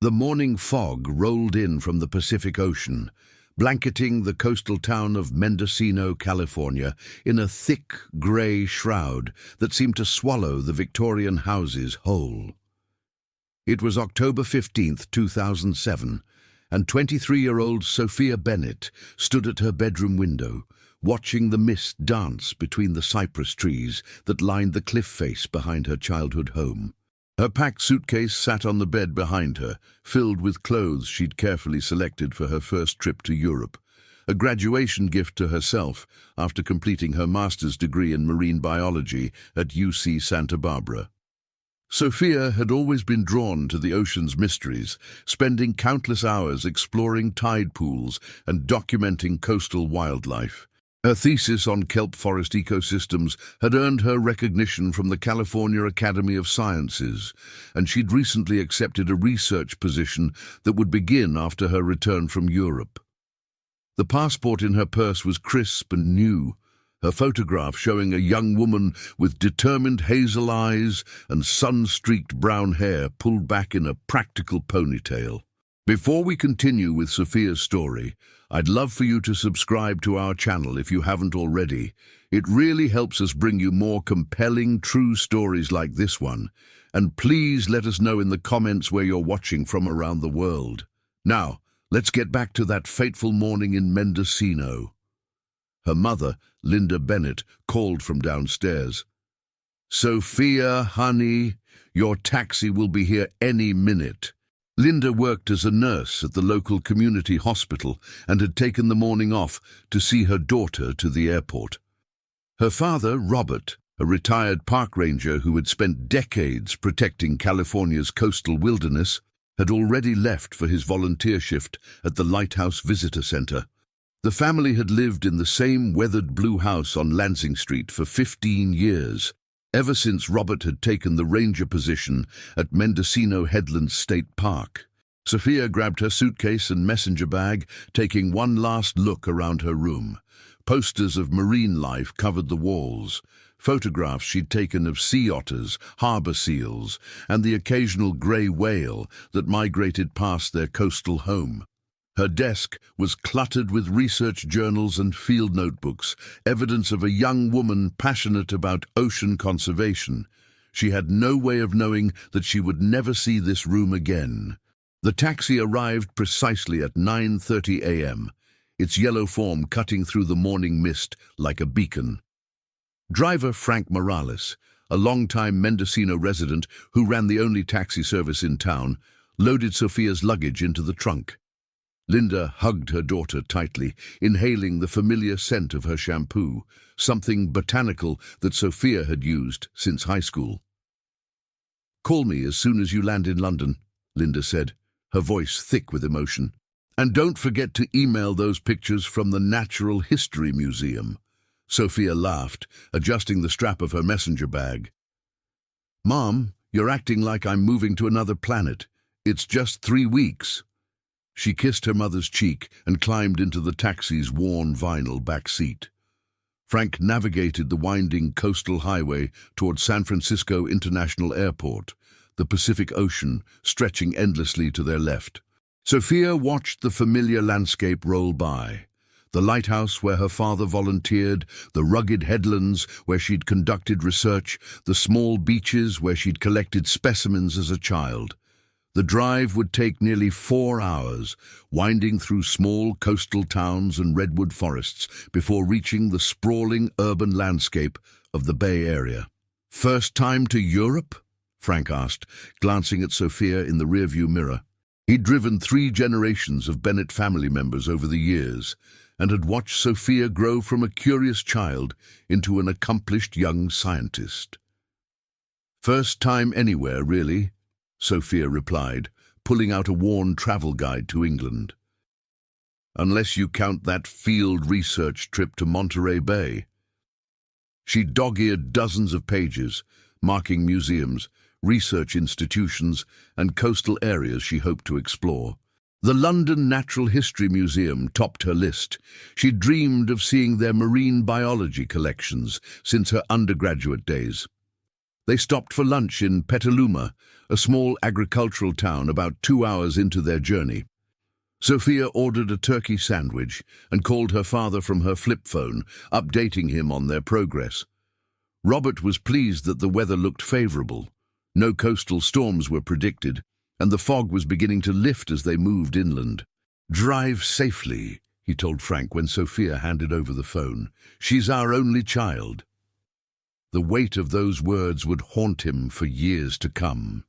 The morning fog rolled in from the Pacific Ocean, blanketing the coastal town of Mendocino, California, in a thick, grey shroud that seemed to swallow the Victorian houses whole. It was October 15th, 2007, and 23-year-old Sophia Bennett stood at her bedroom window, watching the mist dance between the cypress trees that lined the cliff face behind her childhood home. Her packed suitcase sat on the bed behind her, filled with clothes she'd carefully selected for her first trip to Europe, a graduation gift to herself after completing her master's degree in marine biology at UC Santa Barbara. Sophia had always been drawn to the ocean's mysteries, spending countless hours exploring tide pools and documenting coastal wildlife. Her thesis on kelp forest ecosystems had earned her recognition from the California Academy of Sciences, and she'd recently accepted a research position that would begin after her return from Europe. The passport in her purse was crisp and new, her photograph showing a young woman with determined hazel eyes and sun-streaked brown hair pulled back in a practical ponytail. Before we continue with Sophia's story, I'd love for you to subscribe to our channel if you haven't already. It really helps us bring you more compelling, true stories like this one. And please let us know in the comments where you're watching from around the world. Now, let's get back to that fateful morning in Mendocino. Her mother, Linda Bennett, called from downstairs. "Sophia, honey, your taxi will be here any minute." Linda worked as a nurse at the local community hospital and had taken the morning off to see her daughter to the airport. Her father, Robert, a retired park ranger who had spent decades protecting California's coastal wilderness, had already left for his volunteer shift at the Lighthouse Visitor Center. The family had lived in the same weathered blue house on Lansing Street for 15 years, ever since Robert had taken the ranger position at Mendocino Headlands State Park. Sophia grabbed her suitcase and messenger bag, taking one last look around her room. Posters of marine life covered the walls, photographs she'd taken of sea otters, harbor seals, and the occasional grey whale that migrated past their coastal home. Her desk was cluttered with research journals and field notebooks, evidence of a young woman passionate about ocean conservation. She had no way of knowing that she would never see this room again. The taxi arrived precisely at 9:30 a.m., its yellow form cutting through the morning mist like a beacon. Driver Frank Morales, a longtime Mendocino resident who ran the only taxi service in town, loaded Sophia's luggage into the trunk. Linda hugged her daughter tightly, inhaling the familiar scent of her shampoo, something botanical that Sophia had used since high school. "Call me as soon as you land in London," Linda said, her voice thick with emotion. "And don't forget to email those pictures from the Natural History Museum." Sophia laughed, adjusting the strap of her messenger bag. "Mom, you're acting like I'm moving to another planet. It's just 3 weeks." She kissed her mother's cheek and climbed into the taxi's worn vinyl back seat. Frank navigated the winding coastal highway toward San Francisco International Airport, the Pacific Ocean stretching endlessly to their left. Sophia watched the familiar landscape roll by. The lighthouse where her father volunteered, the rugged headlands where she'd conducted research, the small beaches where she'd collected specimens as a child. The drive would take nearly 4 hours, winding through small coastal towns and redwood forests before reaching the sprawling urban landscape of the Bay Area. "First time to Europe?" Frank asked, glancing at Sophia in the rearview mirror. He'd driven 3 generations of Bennett family members over the years and had watched Sophia grow from a curious child into an accomplished young scientist. "First time anywhere, really," Sophia replied, pulling out a worn travel guide to England. "Unless you count that field research trip to Monterey Bay." She dog-eared dozens of pages, marking museums, research institutions, and coastal areas she hoped to explore. The London Natural History Museum topped her list. She dreamed of seeing their marine biology collections since her undergraduate days. They stopped for lunch in Petaluma, a small agricultural town about 2 hours into their journey. Sophia ordered a turkey sandwich and called her father from her flip phone, updating him on their progress. Robert was pleased that the weather looked favorable. No coastal storms were predicted, and the fog was beginning to lift as they moved inland. "Drive safely," he told Frank when Sophia handed over the phone. "She's our only child." The weight of those words would haunt him for years to come.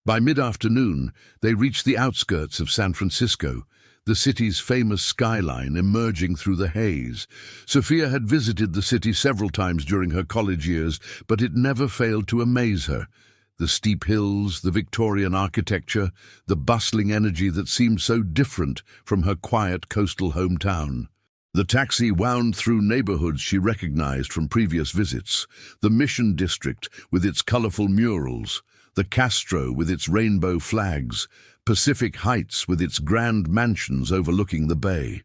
By mid-afternoon, they reached the outskirts of San Francisco, the city's famous skyline emerging through the haze. Sophia had visited the city several times during her college years, but it never failed to amaze her. The steep hills, the Victorian architecture, the bustling energy that seemed so different from her quiet coastal hometown. The taxi wound through neighborhoods she recognized from previous visits: the Mission District with its colorful murals, the Castro with its rainbow flags, Pacific Heights with its grand mansions overlooking the bay.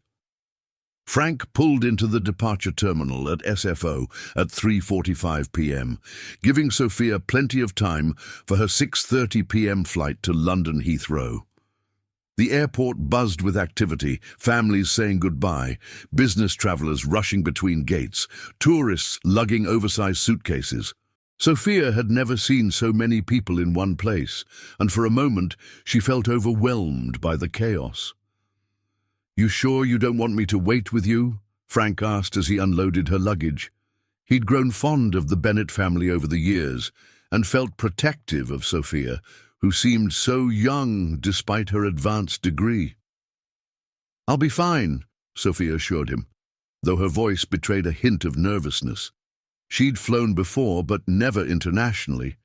Frank pulled into the departure terminal at SFO at 3:45 p.m., giving Sophia plenty of time for her 6:30 p.m. flight to London Heathrow. The airport buzzed with activity, families saying goodbye, business travelers rushing between gates, tourists lugging oversized suitcases. Sophia had never seen so many people in one place, and for a moment she felt overwhelmed by the chaos. "You sure you don't want me to wait with you?" Frank asked as he unloaded her luggage. He'd grown fond of the Bennett family over the years and felt protective of Sophia, who seemed so young despite her advanced degree. "I'll be fine," Sophia assured him, though her voice betrayed a hint of nervousness. She'd flown before, but never internationally,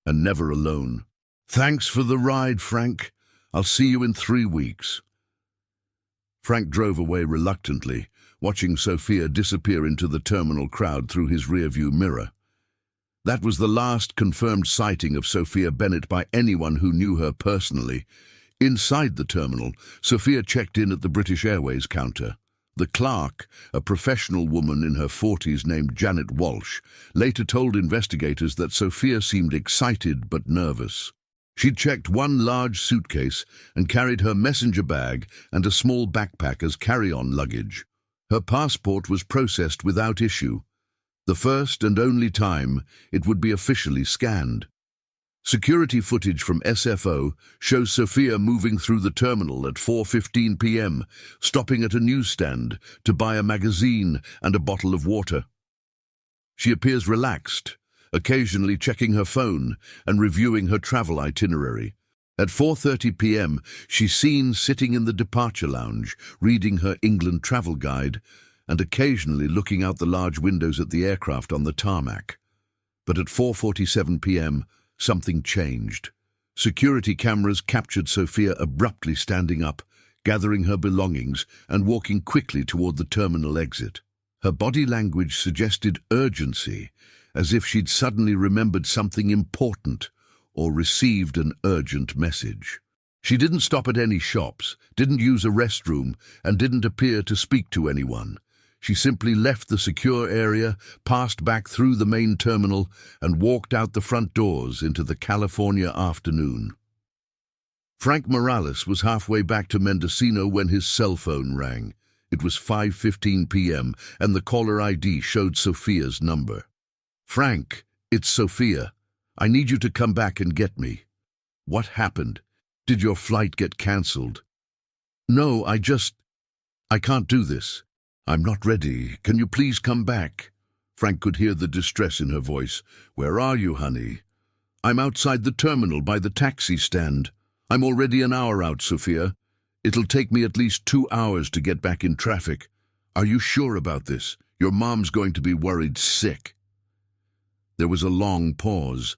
and never alone. "Thanks for the ride, Frank. I'll see you in 3 weeks." Frank drove away reluctantly, watching Sophia disappear into the terminal crowd through his rearview mirror. That was the last confirmed sighting of Sophia Bennett by anyone who knew her personally. Inside the terminal, Sophia checked in at the British Airways counter. The clerk, a professional woman in her 40s named Janet Walsh, later told investigators that Sophia seemed excited but nervous. She'd checked one large suitcase and carried her messenger bag and a small backpack as carry-on luggage. Her passport was processed without issue, the first and only time it would be officially scanned. Security footage from SFO shows Sophia moving through the terminal at 4:15 p.m., stopping at a newsstand to buy a magazine and a bottle of water. She appears relaxed, occasionally checking her phone and reviewing her travel itinerary. At 4:30 p.m., she's seen sitting in the departure lounge, reading her England travel guide and occasionally looking out the large windows at the aircraft on the tarmac. But at 4:47 p.m., something changed. Security cameras captured Sophia abruptly standing up, gathering her belongings and walking quickly toward the terminal exit. Her body language suggested urgency, as if she'd suddenly remembered something important or received an urgent message. She didn't stop at any shops, didn't use a restroom, and didn't appear to speak to anyone. She simply left the secure area, passed back through the main terminal, and walked out the front doors into the California afternoon. Frank Morales was halfway back to Mendocino when his cell phone rang. It was 5:15 p.m., and the caller ID showed Sophia's number. "Frank, it's Sophia. I need you to come back and get me." "What happened? Did your flight get cancelled?" "No, I can't do this. I'm not ready. Can you please come back?" Frank could hear the distress in her voice. "Where are you, honey?" "I'm outside the terminal by the taxi stand. I'm already an hour out, Sophia. It'll take me at least 2 hours to get back in traffic. Are you sure about this? Your mom's going to be worried sick." There was a long pause.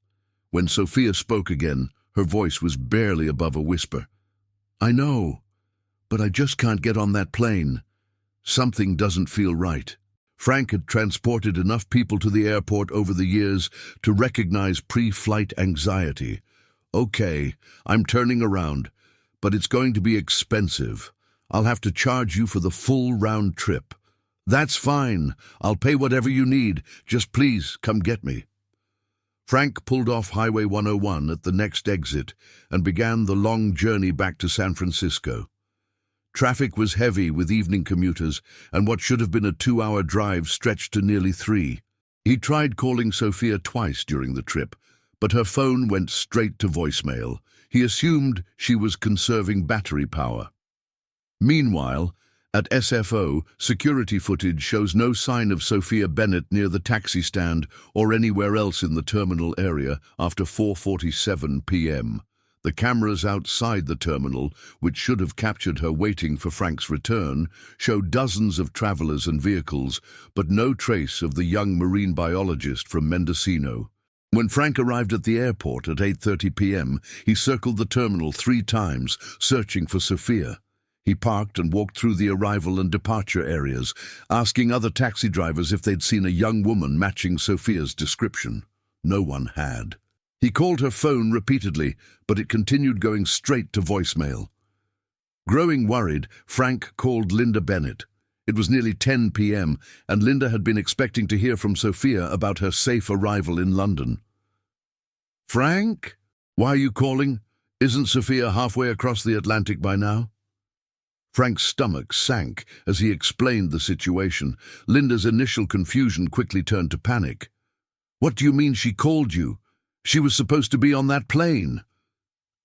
When Sophia spoke again, her voice was barely above a whisper. "I know, but I just can't get on that plane. Something doesn't feel right." Frank had transported enough people to the airport over the years to recognize pre-flight anxiety. "Okay, I'm turning around, but it's going to be expensive. I'll have to charge you for the full round trip." "That's fine. I'll pay whatever you need. Just please come get me." Frank pulled off Highway 101 at the next exit and began the long journey back to San Francisco. Traffic was heavy with evening commuters, and what should have been a 2-hour drive stretched to nearly 3. He tried calling Sophia twice during the trip, but her phone went straight to voicemail. He assumed she was conserving battery power. Meanwhile, at SFO, security footage shows no sign of Sophia Bennett near the taxi stand or anywhere else in the terminal area after 4:47 p.m. The cameras outside the terminal, which should have captured her waiting for Frank's return, show dozens of travelers and vehicles, but no trace of the young marine biologist from Mendocino. When Frank arrived at the airport at 8:30 p.m., he circled the terminal 3 times, searching for Sophia. He parked and walked through the arrival and departure areas, asking other taxi drivers if they'd seen a young woman matching Sophia's description. No one had. He called her phone repeatedly, but it continued going straight to voicemail. Growing worried, Frank called Linda Bennett. It was nearly 10 p.m., and Linda had been expecting to hear from Sophia about her safe arrival in London. "Frank? Why are you calling? Isn't Sophia halfway across the Atlantic by now?" Frank's stomach sank as he explained the situation. Linda's initial confusion quickly turned to panic. "What do you mean she called you? She was supposed to be on that plane."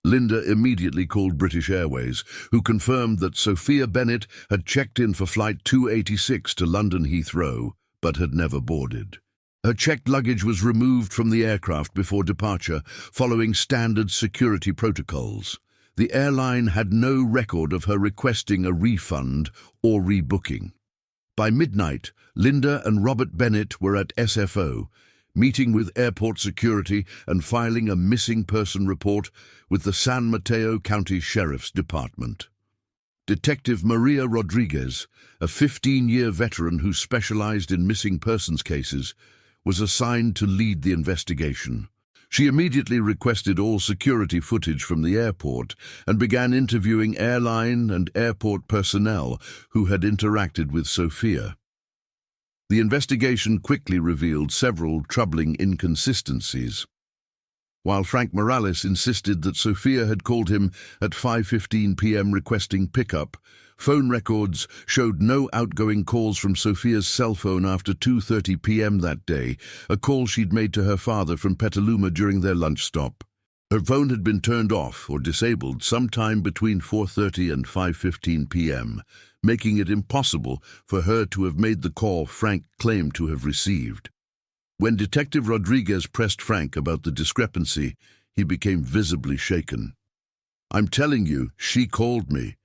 Linda immediately called British Airways, who confirmed that Sophia Bennett had checked in for Flight 286 to London Heathrow, but had never boarded. Her checked luggage was removed from the aircraft before departure, following standard security protocols. The airline had no record of her requesting a refund or rebooking. By midnight, Linda and Robert Bennett were at SFO, meeting with airport security and filing a missing person report with the San Mateo County Sheriff's Department. Detective Maria Rodriguez, a 15-year veteran who specialized in missing persons cases, was assigned to lead the investigation. She immediately requested all security footage from the airport and began interviewing airline and airport personnel who had interacted with Sophia. The investigation quickly revealed several troubling inconsistencies. While Frank Morales insisted that Sophia had called him at 5:15 p.m. requesting pickup, phone records showed no outgoing calls from Sophia's cell phone after 2:30 p.m. that day, a call she'd made to her father from Petaluma during their lunch stop. Her phone had been turned off or disabled sometime between 4:30 and 5:15 p.m., making it impossible for her to have made the call Frank claimed to have received. When Detective Rodriguez pressed Frank about the discrepancy, he became visibly shaken. "I'm telling you, she called me.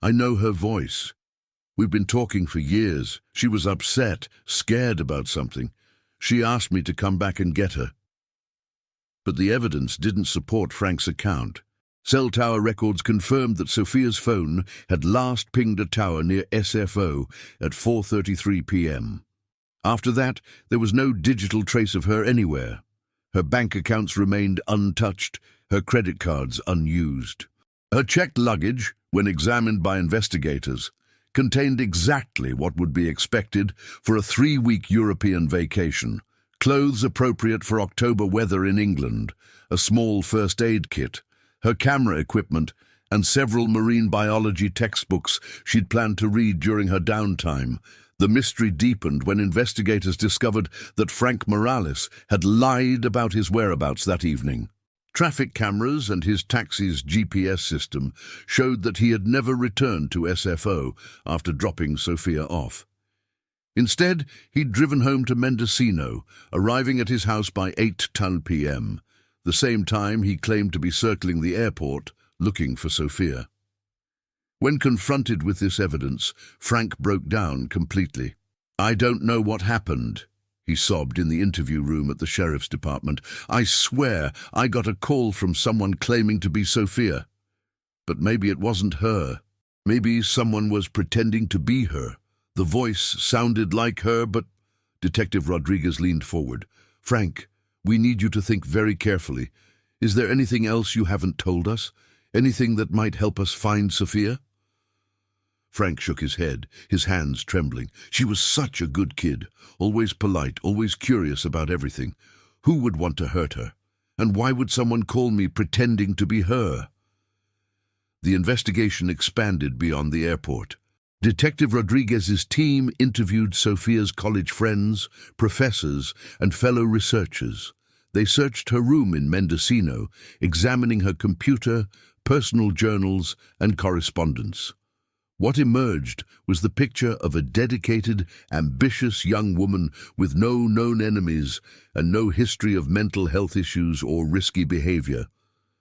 I know her voice. We've been talking for years. She was upset, scared about something. She asked me to come back and get her." But the evidence didn't support Frank's account. Cell tower records confirmed that Sophia's phone had last pinged a tower near SFO at 4:33 p.m. After that, there was no digital trace of her anywhere. Her bank accounts remained untouched, her credit cards unused. Her checked luggage, when examined by investigators, contained exactly what would be expected for a 3-week European vacation: clothes appropriate for October weather in England, a small first aid kit, her camera equipment, and several marine biology textbooks she'd planned to read during her downtime. The mystery deepened when investigators discovered that Frank Morales had lied about his whereabouts that evening. Traffic cameras and his taxi's GPS system showed that he had never returned to SFO after dropping Sophia off. Instead, he'd driven home to Mendocino, arriving at his house by 8:10 p.m., the same time he claimed to be circling the airport looking for Sophia. When confronted with this evidence, Frank broke down completely. "I don't know what happened," he sobbed in the interview room at the sheriff's department. "I swear I got a call from someone claiming to be Sophia. But maybe it wasn't her. Maybe someone was pretending to be her. The voice sounded like her, but—" Detective Rodriguez leaned forward. "Frank, we need you to think very carefully. Is there anything else you haven't told us? Anything that might help us find Sophia?" Frank shook his head, his hands trembling. "She was such a good kid, always polite, always curious about everything. Who would want to hurt her? And why would someone call me pretending to be her? The investigation expanded beyond the airport. Detective Rodriguez's team interviewed Sophia's college friends, professors, and fellow researchers. They searched her room in Mendocino, examining her computer, personal journals, and correspondence. What emerged was the picture of a dedicated, ambitious young woman with no known enemies and no history of mental health issues or risky behavior.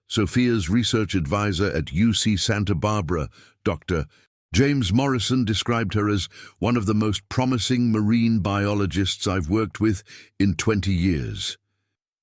Sophia's research advisor at UC Santa Barbara, Dr. James Morrison, described her as one of the most promising marine biologists I've worked with in 20 years.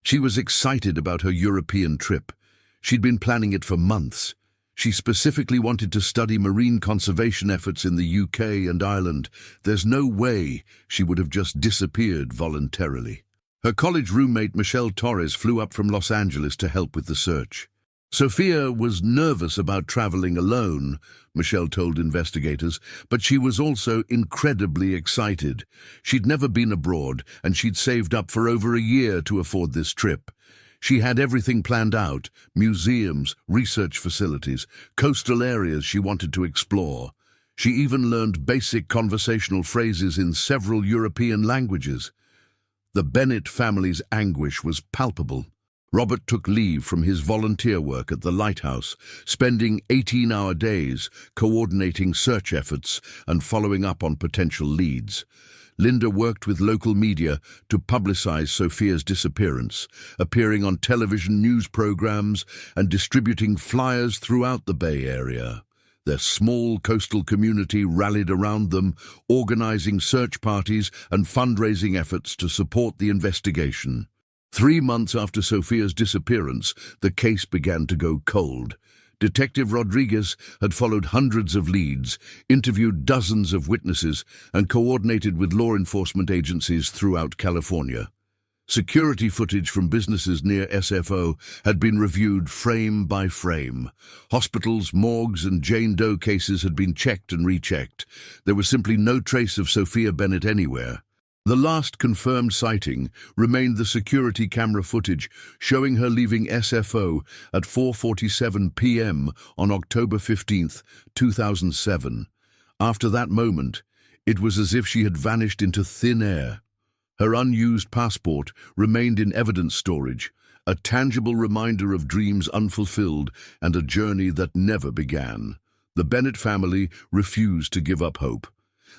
She was excited about her European trip. She'd been planning it for months. She specifically wanted to study marine conservation efforts in the UK and Ireland. There's no way she would have just disappeared voluntarily. Her college roommate Michelle Torres flew up from Los Angeles to help with the search. Sophia was nervous about traveling alone, Michelle told investigators, but she was also incredibly excited. She'd never been abroad, and she'd saved up for over a year to afford this trip. She had everything planned out: museums, research facilities, coastal areas she wanted to explore. She even learned basic conversational phrases in several European languages. The Bennett family's anguish was palpable. Robert took leave from his volunteer work at the lighthouse, spending 18-hour days coordinating search efforts and following up on potential leads. Linda worked with local media to publicize Sophia's disappearance, appearing on television news programs and distributing flyers throughout the Bay Area. Their small coastal community rallied around them, organizing search parties and fundraising efforts to support the investigation. 3 months after Sophia's disappearance, the case began to go cold. Detective Rodriguez had followed hundreds of leads, interviewed dozens of witnesses, and coordinated with law enforcement agencies throughout California. Security footage from businesses near SFO had been reviewed frame by frame. Hospitals, morgues, and Jane Doe cases had been checked and rechecked. There was simply no trace of Sophia Bennett anywhere. The last confirmed sighting remained the security camera footage showing her leaving SFO at 4:47 p.m. on October 15, 2007. After that moment, it was as if she had vanished into thin air. Her unused passport remained in evidence storage, a tangible reminder of dreams unfulfilled and a journey that never began. The Bennett family refused to give up hope.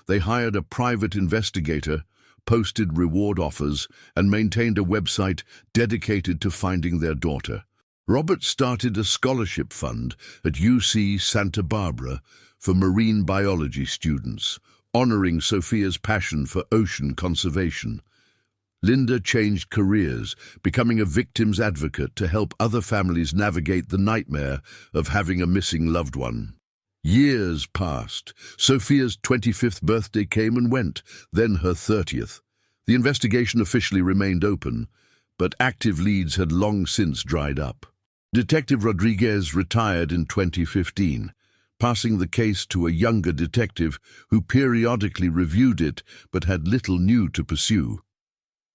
They hired a private investigator, posted reward offers, and maintained a website dedicated to finding their daughter. Robert started a scholarship fund at UC Santa Barbara for marine biology students, honoring Sophia's passion for ocean conservation. Linda changed careers, becoming a victim's advocate to help other families navigate the nightmare of having a missing loved one. Years passed. Sophia's 25th birthday came and went, then her 30th. The investigation officially remained open, but active leads had long since dried up. Detective Rodriguez retired in 2015, passing the case to a younger detective who periodically reviewed it but had little new to pursue.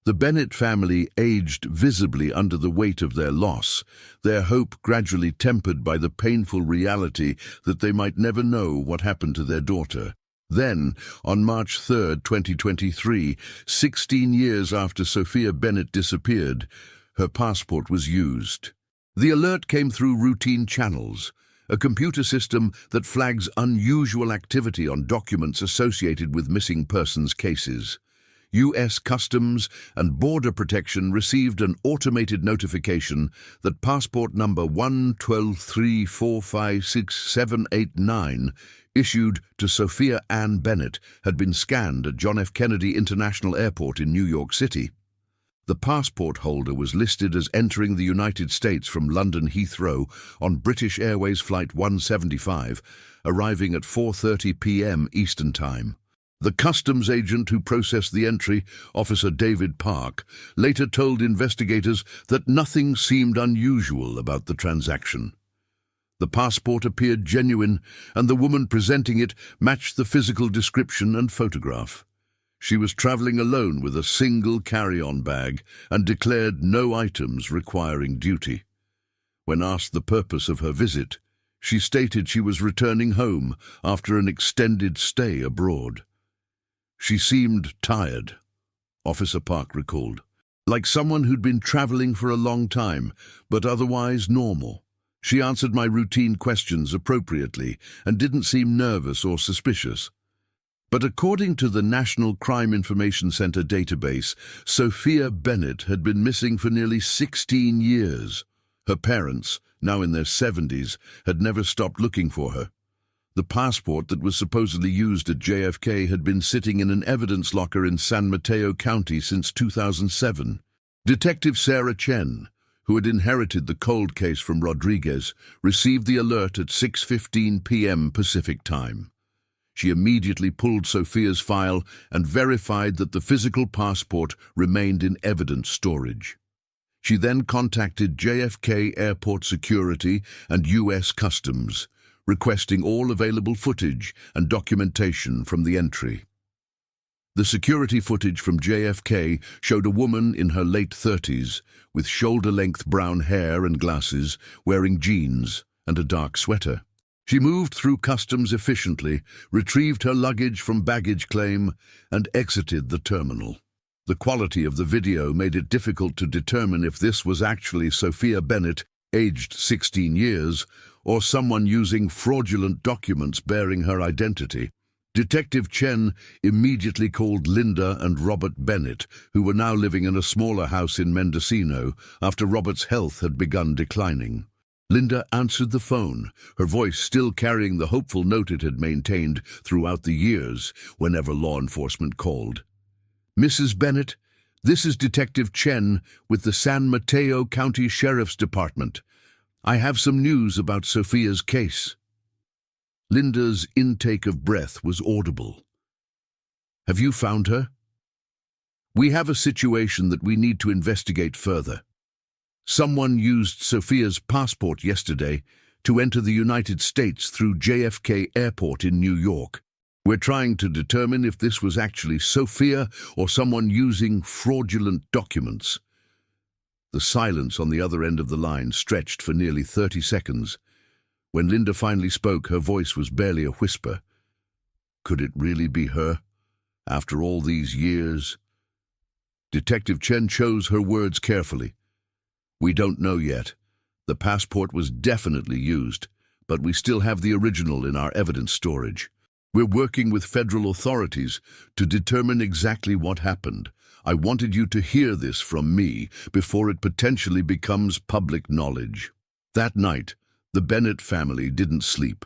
The Bennett family aged visibly under the weight of their loss, their hope gradually tempered by the painful reality that they might never know what happened to their daughter. Then, on March 3, 2023, 16 years after Sophia Bennett disappeared, her passport was used. The alert came through routine channels, a computer system that flags unusual activity on documents associated with missing persons cases. U.S. Customs and Border Protection received an automated notification that passport number 11234568789, issued to Sophia Ann Bennett, had been scanned at John F. Kennedy International Airport in New York City. The passport holder was listed as entering the United States from London Heathrow on British Airways Flight 175, arriving at 4:30 p.m. Eastern Time. The customs agent who processed the entry, Officer David Park, later told investigators that nothing seemed unusual about the transaction. The passport appeared genuine, and the woman presenting it matched the physical description and photograph. She was traveling alone with a single carry-on bag and declared no items requiring duty. When asked the purpose of her visit, she stated she was returning home after an extended stay abroad. She seemed tired, Officer Park recalled, like someone who'd been traveling for a long time, but otherwise normal. She answered my routine questions appropriately and didn't seem nervous or suspicious. But according to the National Crime Information Center database, Sophia Bennett had been missing for nearly 16 years. Her parents, now in their 70s, had never stopped looking for her. The passport that was supposedly used at JFK had been sitting in an evidence locker in San Mateo County since 2007. Detective Sarah Chen, who had inherited the cold case from Rodriguez, received the alert at 6:15 p.m. Pacific Time. She immediately pulled Sophia's file and verified that the physical passport remained in evidence storage. She then contacted JFK Airport Security and U.S. Customs, requesting all available footage and documentation from the entry. The security footage from JFK showed a woman in her late 30s with shoulder-length brown hair and glasses, wearing jeans and a dark sweater. She moved through customs efficiently, retrieved her luggage from baggage claim, and exited the terminal. The quality of the video made it difficult to determine if this was actually Sophia Bennett, aged 16 years, or someone using fraudulent documents bearing her identity. Detective Chen immediately called Linda and Robert Bennett, who were now living in a smaller house in Mendocino after Robert's health had begun declining. Linda answered the phone, her voice still carrying the hopeful note it had maintained throughout the years whenever law enforcement called. "Mrs. Bennett, this is Detective Chen with the San Mateo County Sheriff's Department. I have some news about Sophia's case." Linda's intake of breath was audible. "Have you found her?" "We have a situation that we need to investigate further. Someone used Sophia's passport yesterday to enter the United States through JFK Airport in New York. We're trying to determine if this was actually Sophia or someone using fraudulent documents." The silence on the other end of the line stretched for nearly 30 seconds. When Linda finally spoke, her voice was barely a whisper. Could it really be her? After all these years? Detective Chen chose her words carefully. "We don't know yet. The passport was definitely used, but we still have the original in our evidence storage. We're working with federal authorities to determine exactly what happened. I wanted you to hear this from me before it potentially becomes public knowledge." That night, the Bennett family didn't sleep.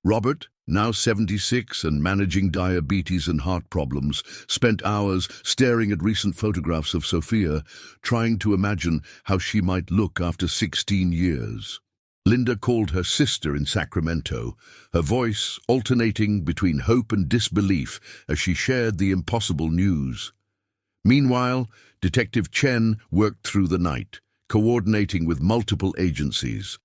Robert, now 76 and managing diabetes and heart problems, spent hours staring at recent photographs of Sophia, trying to imagine how she might look after 16 years. Linda called her sister in Sacramento, her voice alternating between hope and disbelief as she shared the impossible news. Meanwhile, Detective Chen worked through the night, coordinating with multiple agencies.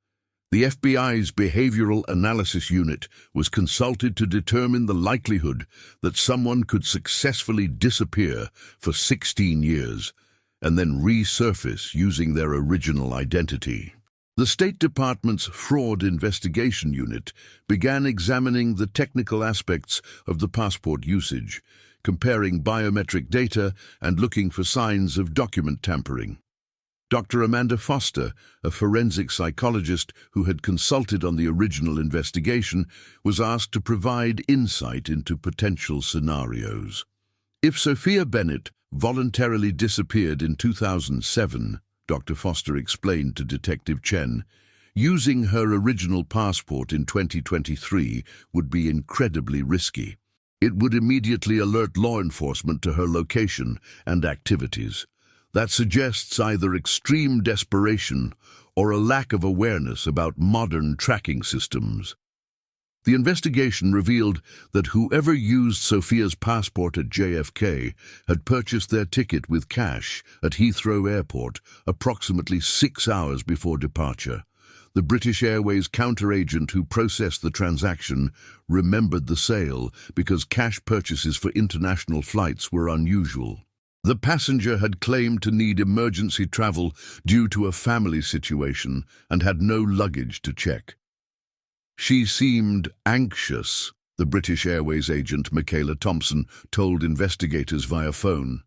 The FBI's Behavioral Analysis Unit was consulted to determine the likelihood that someone could successfully disappear for 16 years and then resurface using their original identity. The State Department's Fraud Investigation Unit began examining the technical aspects of the passport usage, comparing biometric data and looking for signs of document tampering. Dr. Amanda Foster, a forensic psychologist who had consulted on the original investigation, was asked to provide insight into potential scenarios. If Sophia Bennett voluntarily disappeared in 2007, Dr. Foster explained to Detective Chen, using her original passport in 2023 would be incredibly risky. It would immediately alert law enforcement to her location and activities. That suggests either extreme desperation or a lack of awareness about modern tracking systems. The investigation revealed that whoever used Sophia's passport at JFK had purchased their ticket with cash at Heathrow Airport approximately 6 hours before departure. The British Airways counter-agent who processed the transaction remembered the sale because cash purchases for international flights were unusual. The passenger had claimed to need emergency travel due to a family situation and had no luggage to check. She seemed anxious, the British Airways agent Michaela Thompson told investigators via phone.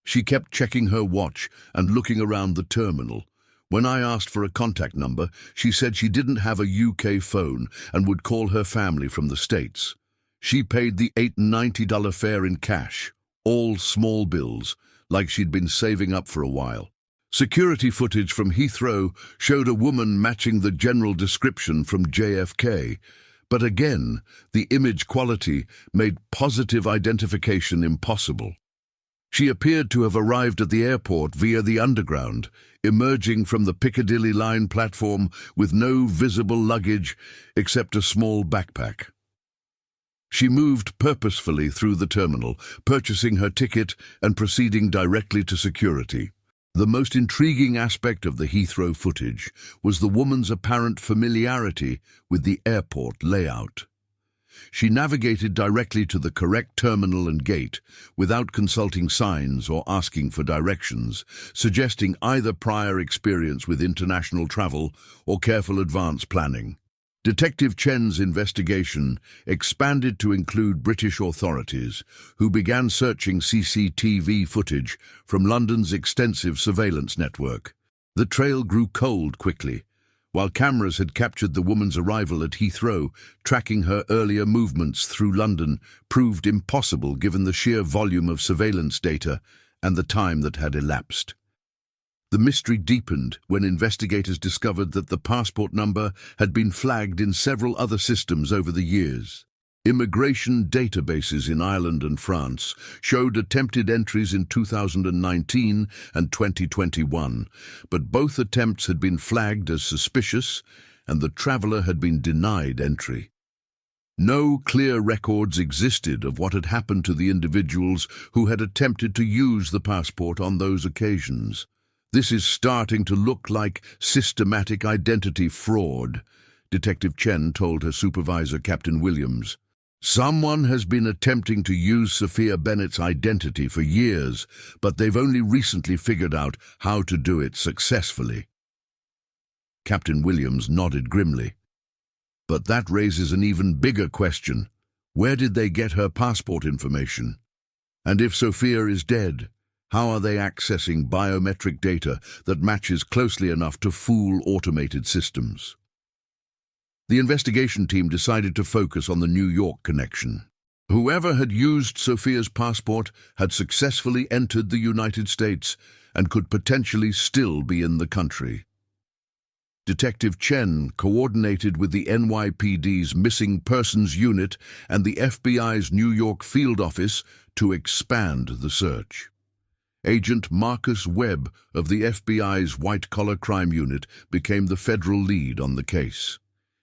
She kept checking her watch and looking around the terminal. When I asked for a contact number, she said she didn't have a UK phone and would call her family from the States. She paid the $890 fare in cash, all small bills, like she'd been saving up for a while. Security footage from Heathrow showed a woman matching the general description from JFK, but again, the image quality made positive identification impossible. She appeared to have arrived at the airport via the underground, emerging from the Piccadilly line platform with no visible luggage except a small backpack. She moved purposefully through the terminal, purchasing her ticket and proceeding directly to security. The most intriguing aspect of the Heathrow footage was the woman's apparent familiarity with the airport layout. She navigated directly to the correct terminal and gate without consulting signs or asking for directions, suggesting either prior experience with international travel or careful advance planning. Detective Chen's investigation expanded to include British authorities, who began searching CCTV footage from London's extensive surveillance network. The trail grew cold quickly. While cameras had captured the woman's arrival at Heathrow, tracking her earlier movements through London proved impossible given the sheer volume of surveillance data and the time that had elapsed. The mystery deepened when investigators discovered that the passport number had been flagged in several other systems over the years. Immigration databases in Ireland and France showed attempted entries in 2019 and 2021, but both attempts had been flagged as suspicious and the traveller had been denied entry. No clear records existed of what had happened to the individuals who had attempted to use the passport on those occasions. This is starting to look like systematic identity fraud, Detective Chen told her supervisor, Captain Williams. Someone has been attempting to use Sophia Bennett's identity for years, but they've only recently figured out how to do it successfully. Captain Williams nodded grimly. But that raises an even bigger question. Where did they get her passport information? And if Sophia is dead, how are they accessing biometric data that matches closely enough to fool automated systems? The investigation team decided to focus on the New York connection. Whoever had used Sophia's passport had successfully entered the United States and could potentially still be in the country. Detective Chen coordinated with the NYPD's Missing Persons Unit and the FBI's New York field office to expand the search. Agent Marcus Webb of the FBI's White-Collar Crime Unit became the federal lead on the case.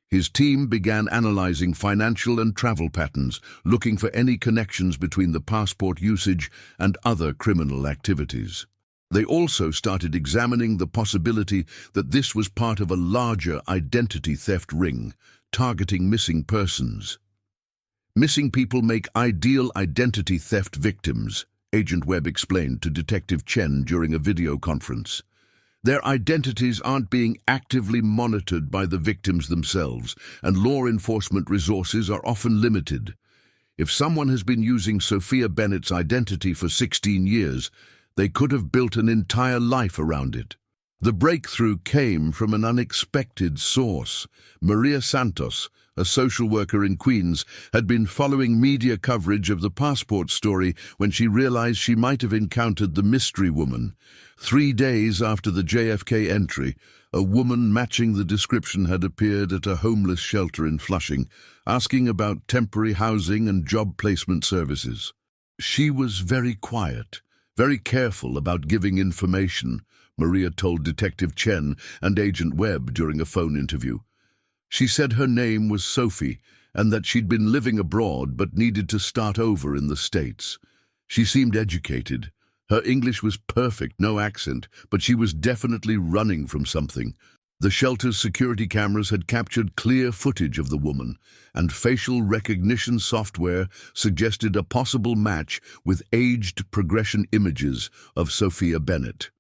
His team began analyzing financial and travel patterns, looking for any connections between the passport usage and other criminal activities. They also started examining the possibility that this was part of a larger identity theft ring, targeting missing persons. Missing people make ideal identity theft victims, Agent Webb explained to Detective Chen during a video conference. Their identities aren't being actively monitored by the victims themselves, and law enforcement resources are often limited. If someone has been using Sophia Bennett's identity for 16 years, they could have built an entire life around it. The breakthrough came from an unexpected source. Maria Santos, a social worker in Queens, had been following media coverage of the passport story when she realized she might have encountered the mystery woman. 3 days after the JFK entry, a woman matching the description had appeared at a homeless shelter in Flushing, asking about temporary housing and job placement services. She was very quiet, very careful about giving information, Maria told Detective Chen and Agent Webb during a phone interview. She said her name was Sophie and that she'd been living abroad but needed to start over in the States. She seemed educated. Her English was perfect, no accent, but she was definitely running from something. The shelter's security cameras had captured clear footage of the woman, and facial recognition software suggested a possible match with aged progression images of Sophia Bennett.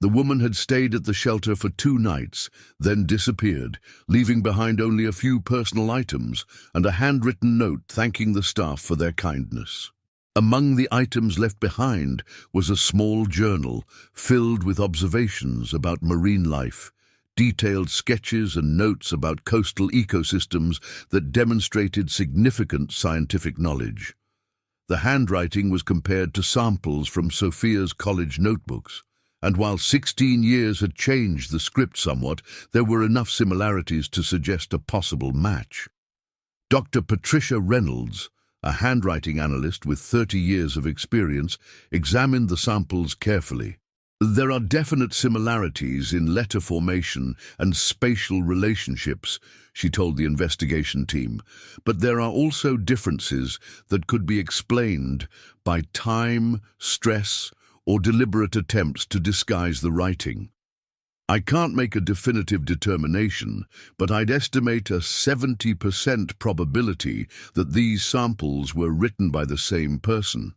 The woman had stayed at the shelter for 2 nights, then disappeared, leaving behind only a few personal items and a handwritten note thanking the staff for their kindness. Among the items left behind was a small journal filled with observations about marine life, detailed sketches and notes about coastal ecosystems that demonstrated significant scientific knowledge. The handwriting was compared to samples from Sophia's college notebooks, and while 16 years had changed the script somewhat, there were enough similarities to suggest a possible match. Dr. Patricia Reynolds, a handwriting analyst with 30 years of experience, examined the samples carefully. There are definite similarities in letter formation and spatial relationships, she told the investigation team, but there are also differences that could be explained by time, stress, or deliberate attempts to disguise the writing. I can't make a definitive determination, but I'd estimate a 70% probability that these samples were written by the same person.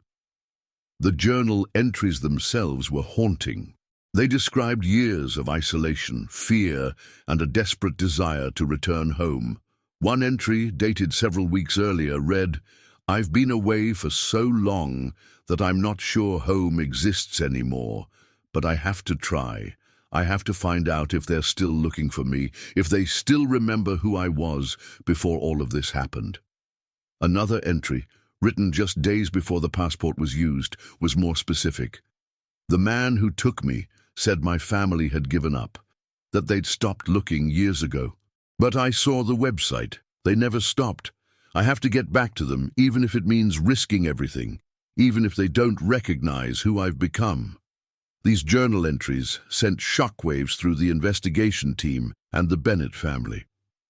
The journal entries themselves were haunting. They described years of isolation, fear, and a desperate desire to return home. One entry, dated several weeks earlier, read, "I've been away for so long that I'm not sure home exists anymore, but I have to try. I have to find out if they're still looking for me, if they still remember who I was before all of this happened." Another entry, written just days before the passport was used, was more specific. "The man who took me said my family had given up, that they'd stopped looking years ago. But I saw the website. They never stopped. I have to get back to them, even if it means risking everything, even if they don't recognize who I've become." These journal entries sent shockwaves through the investigation team and the Bennett family.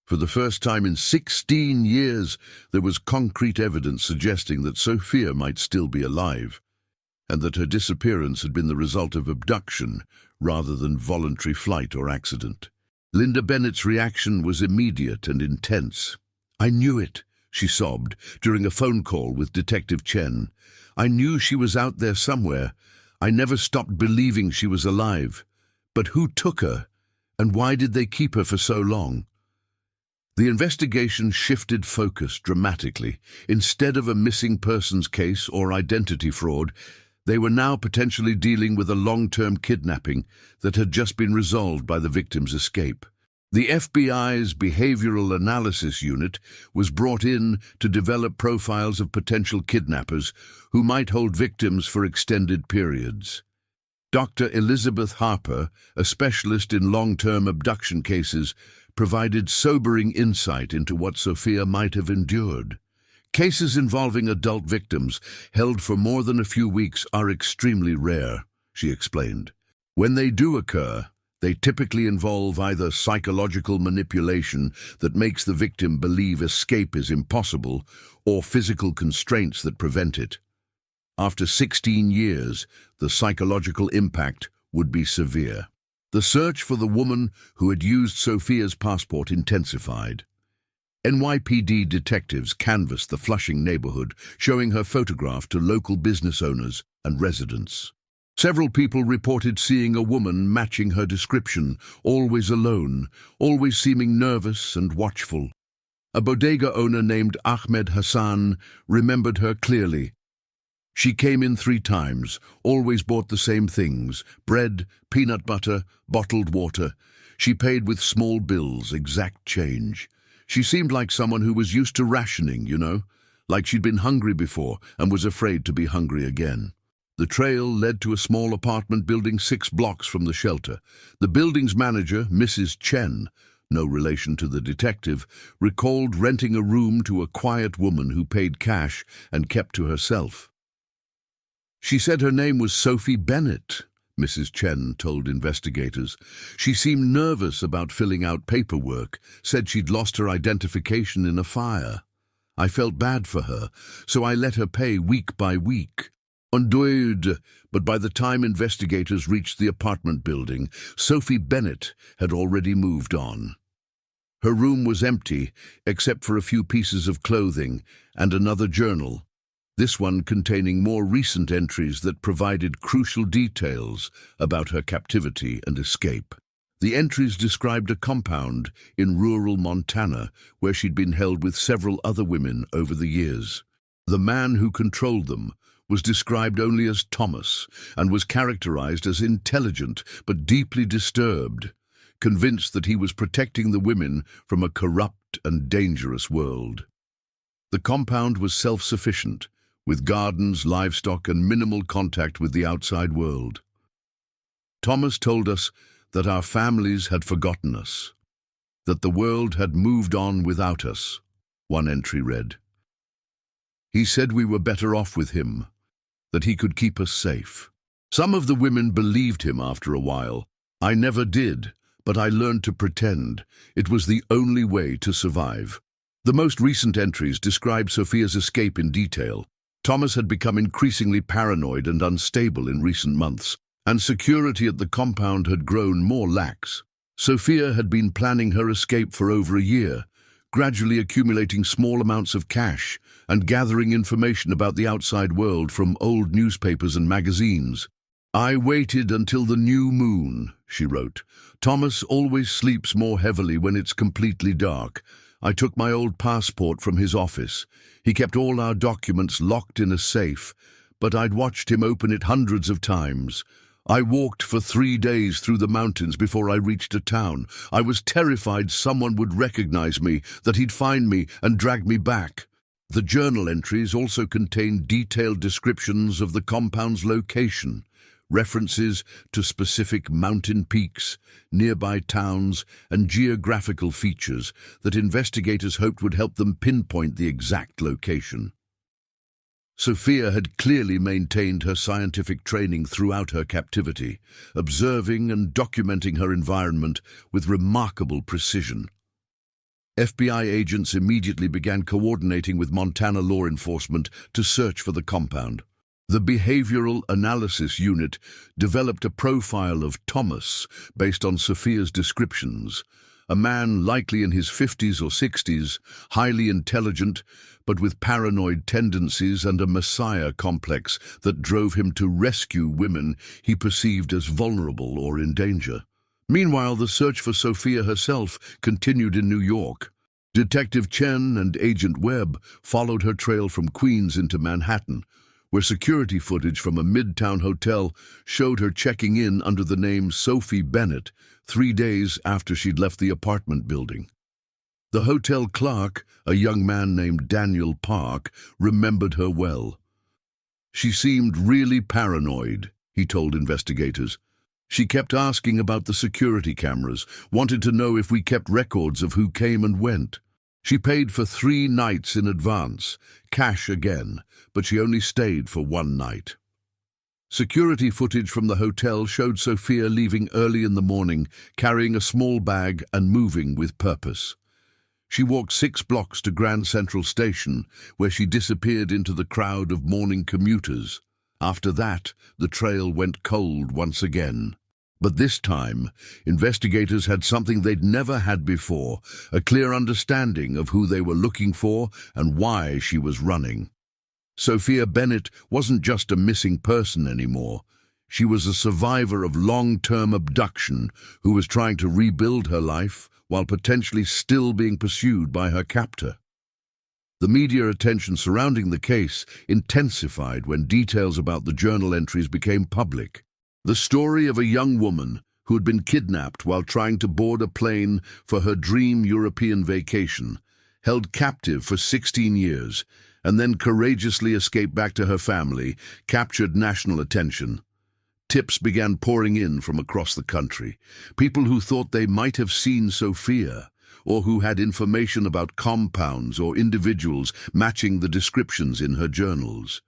For the first time in 16 years, there was concrete evidence suggesting that Sophia might still be alive, and that her disappearance had been the result of abduction rather than voluntary flight or accident. Linda Bennett's reaction was immediate and intense. "I knew it," she sobbed during a phone call with Detective Chen. "I knew she was out there somewhere. I never stopped believing she was alive. But who took her? And why did they keep her for so long?" The investigation shifted focus dramatically. Instead of a missing persons case or identity fraud, they were now potentially dealing with a long-term kidnapping that had just been resolved by the victim's escape. The FBI's Behavioral Analysis Unit was brought in to develop profiles of potential kidnappers who might hold victims for extended periods. Dr. Elizabeth Harper, a specialist in long-term abduction cases, provided sobering insight into what Sophia might have endured. "Cases involving adult victims held for more than a few weeks are extremely rare," she explained. "When they do occur, they typically involve either psychological manipulation that makes the victim believe escape is impossible or physical constraints that prevent it. After 16 years, the psychological impact would be severe." The search for the woman who had used Sophia's passport intensified. NYPD detectives canvassed the Flushing neighborhood, showing her photograph to local business owners and residents. Several people reported seeing a woman matching her description, always alone, always seeming nervous and watchful. A bodega owner named Ahmed Hassan remembered her clearly. She came in 3 times, always bought the same things: bread, peanut butter, bottled water. She paid with small bills, exact change. She seemed like someone who was used to rationing, like she'd been hungry before and was afraid to be hungry again. The trail led to a small apartment building 6 blocks from the shelter. The building's manager, Mrs. Chen, no relation to the detective, recalled renting a room to a quiet woman who paid cash and kept to herself. "She said her name was Sophie Bennett," Mrs. Chen told investigators. "She seemed nervous about filling out paperwork, said she'd lost her identification in a fire. I felt bad for her, so I let her pay week by week. Unused, but by the time investigators reached the apartment building, Sophie Bennett had already moved on. Her room was empty, except for a few pieces of clothing and another journal, this one containing more recent entries that provided crucial details about her captivity and escape. The entries described a compound in rural Montana where she'd been held with several other women over the years. The man who controlled them was described only as Thomas and was characterized as intelligent but deeply disturbed, convinced that he was protecting the women from a corrupt and dangerous world. The compound was self-sufficient, with gardens, livestock, and minimal contact with the outside world. Thomas told us that our families had forgotten us, that the world had moved on without us, one entry read. He said we were better off with him, that he could keep us safe. Some of the women believed him after a while. I never did, but I learned to pretend. It was the only way to survive. The most recent entries describe Sophia's escape in detail. Thomas had become increasingly paranoid and unstable in recent months, and security at the compound had grown more lax. Sophia had been planning her escape for over a year, gradually accumulating small amounts of cash and gathering information about the outside world from old newspapers and magazines. I waited until the new moon, she wrote. Thomas always sleeps more heavily when it's completely dark. I took my old passport from his office. He kept all our documents locked in a safe, but I'd watched him open it hundreds of times. I walked for 3 days through the mountains before I reached a town. I was terrified someone would recognize me, that he'd find me and drag me back. The journal entries also contained detailed descriptions of the compound's location, references to specific mountain peaks, nearby towns, and geographical features that investigators hoped would help them pinpoint the exact location. Sophia had clearly maintained her scientific training throughout her captivity, observing and documenting her environment with remarkable precision. FBI agents immediately began coordinating with Montana law enforcement to search for the compound. The Behavioral Analysis Unit developed a profile of Thomas based on Sophia's descriptions, a man likely in his 50s or 60s, highly intelligent, but with paranoid tendencies and a messiah complex that drove him to rescue women he perceived as vulnerable or in danger. Meanwhile, the search for Sophia herself continued in New York. Detective Chen and Agent Webb followed her trail from Queens into Manhattan, where security footage from a midtown hotel showed her checking in under the name Sophie Bennett 3 days after she'd left the apartment building. The hotel clerk, a young man named Daniel Park, remembered her well. She seemed really paranoid, he told investigators. She kept asking about the security cameras, wanted to know if we kept records of who came and went. She paid for 3 nights in advance, cash again, but she only stayed for 1 night. Security footage from the hotel showed Sophia leaving early in the morning, carrying a small bag and moving with purpose. She walked 6 blocks to Grand Central Station, where she disappeared into the crowd of morning commuters. After that, the trail went cold once again. But this time, investigators had something they'd never had before, a clear understanding of who they were looking for and why she was running. Sophia Bennett wasn't just a missing person anymore. She was a survivor of long-term abduction who was trying to rebuild her life while potentially still being pursued by her captor. The media attention surrounding the case intensified when details about the journal entries became public. The story of a young woman who had been kidnapped while trying to board a plane for her dream European vacation, held captive for 16 years, and then courageously escaped back to her family, captured national attention. Tips began pouring in from across the country. People who thought they might have seen Sophia, or who had information about compounds or individuals matching the descriptions in her journals.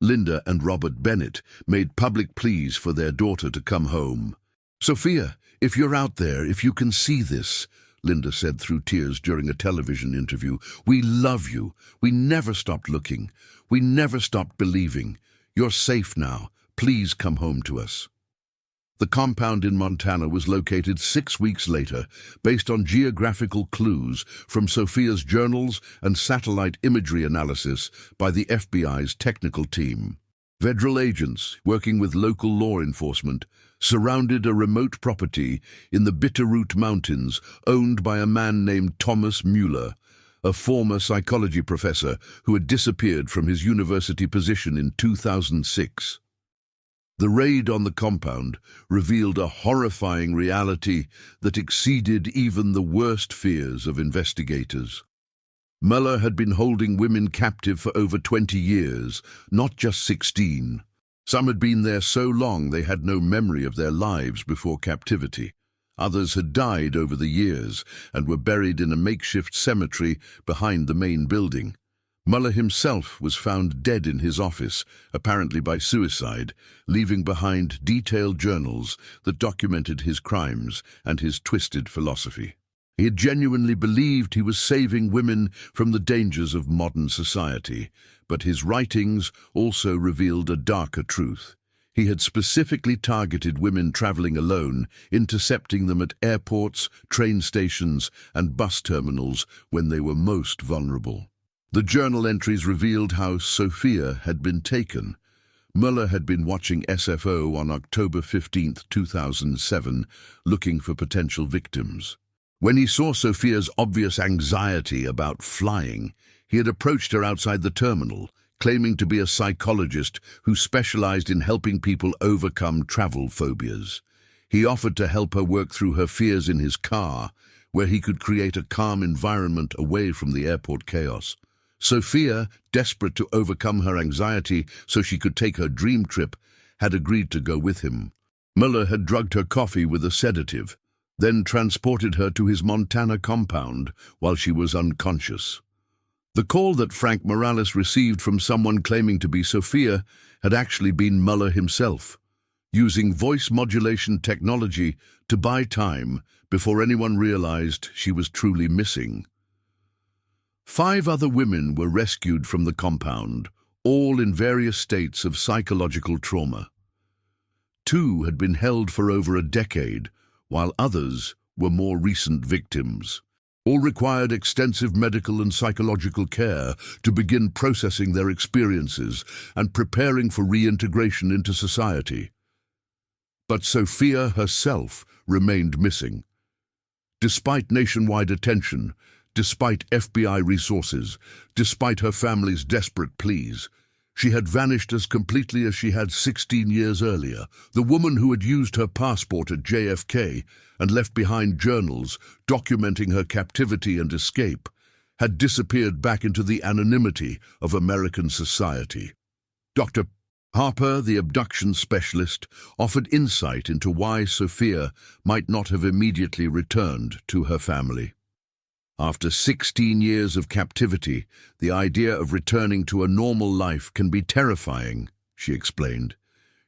Linda and Robert Bennett made public pleas for their daughter to come home. "Sophia, if you're out there, if you can see this," Linda said through tears during a television interview, "we love you. We never stopped looking. We never stopped believing. You're safe now. Please come home to us." The compound in Montana was located 6 weeks later, based on geographical clues from Sophia's journals and satellite imagery analysis by the FBI's technical team. Federal agents, working with local law enforcement, surrounded a remote property in the Bitterroot Mountains owned by a man named Thomas Mueller, a former psychology professor who had disappeared from his university position in 2006. The raid on the compound revealed a horrifying reality that exceeded even the worst fears of investigators. Mueller had been holding women captive for over 20 years, not just 16. Some had been there so long they had no memory of their lives before captivity. Others had died over the years and were buried in a makeshift cemetery behind the main building. Mueller himself was found dead in his office, apparently by suicide, leaving behind detailed journals that documented his crimes and his twisted philosophy. He had genuinely believed he was saving women from the dangers of modern society, but his writings also revealed a darker truth. He had specifically targeted women traveling alone, intercepting them at airports, train stations, and bus terminals when they were most vulnerable. The journal entries revealed how Sophia had been taken. Mueller had been watching SFO on October 15, 2007, looking for potential victims. When he saw Sophia's obvious anxiety about flying, he had approached her outside the terminal, claiming to be a psychologist who specialized in helping people overcome travel phobias. He offered to help her work through her fears in his car, where he could create a calm environment away from the airport chaos. Sophia, desperate to overcome her anxiety so she could take her dream trip, had agreed to go with him. Mueller had drugged her coffee with a sedative, then transported her to his Montana compound while she was unconscious. The call that Frank Morales received from someone claiming to be Sophia had actually been Mueller himself, using voice modulation technology to buy time before anyone realized she was truly missing. 5 other women were rescued from the compound, all in various states of psychological trauma. 2 had been held for over a decade, while others were more recent victims. All required extensive medical and psychological care to begin processing their experiences and preparing for reintegration into society. But Sophia herself remained missing. Despite nationwide attention, despite FBI resources, despite her family's desperate pleas, she had vanished as completely as she had 16 years earlier. The woman who had used her passport at JFK and left behind journals documenting her captivity and escape had disappeared back into the anonymity of American society. Dr. Harper, the abduction specialist, offered insight into why Sophia might not have immediately returned to her family. After 16 years of captivity, the idea of returning to a normal life can be terrifying, she explained.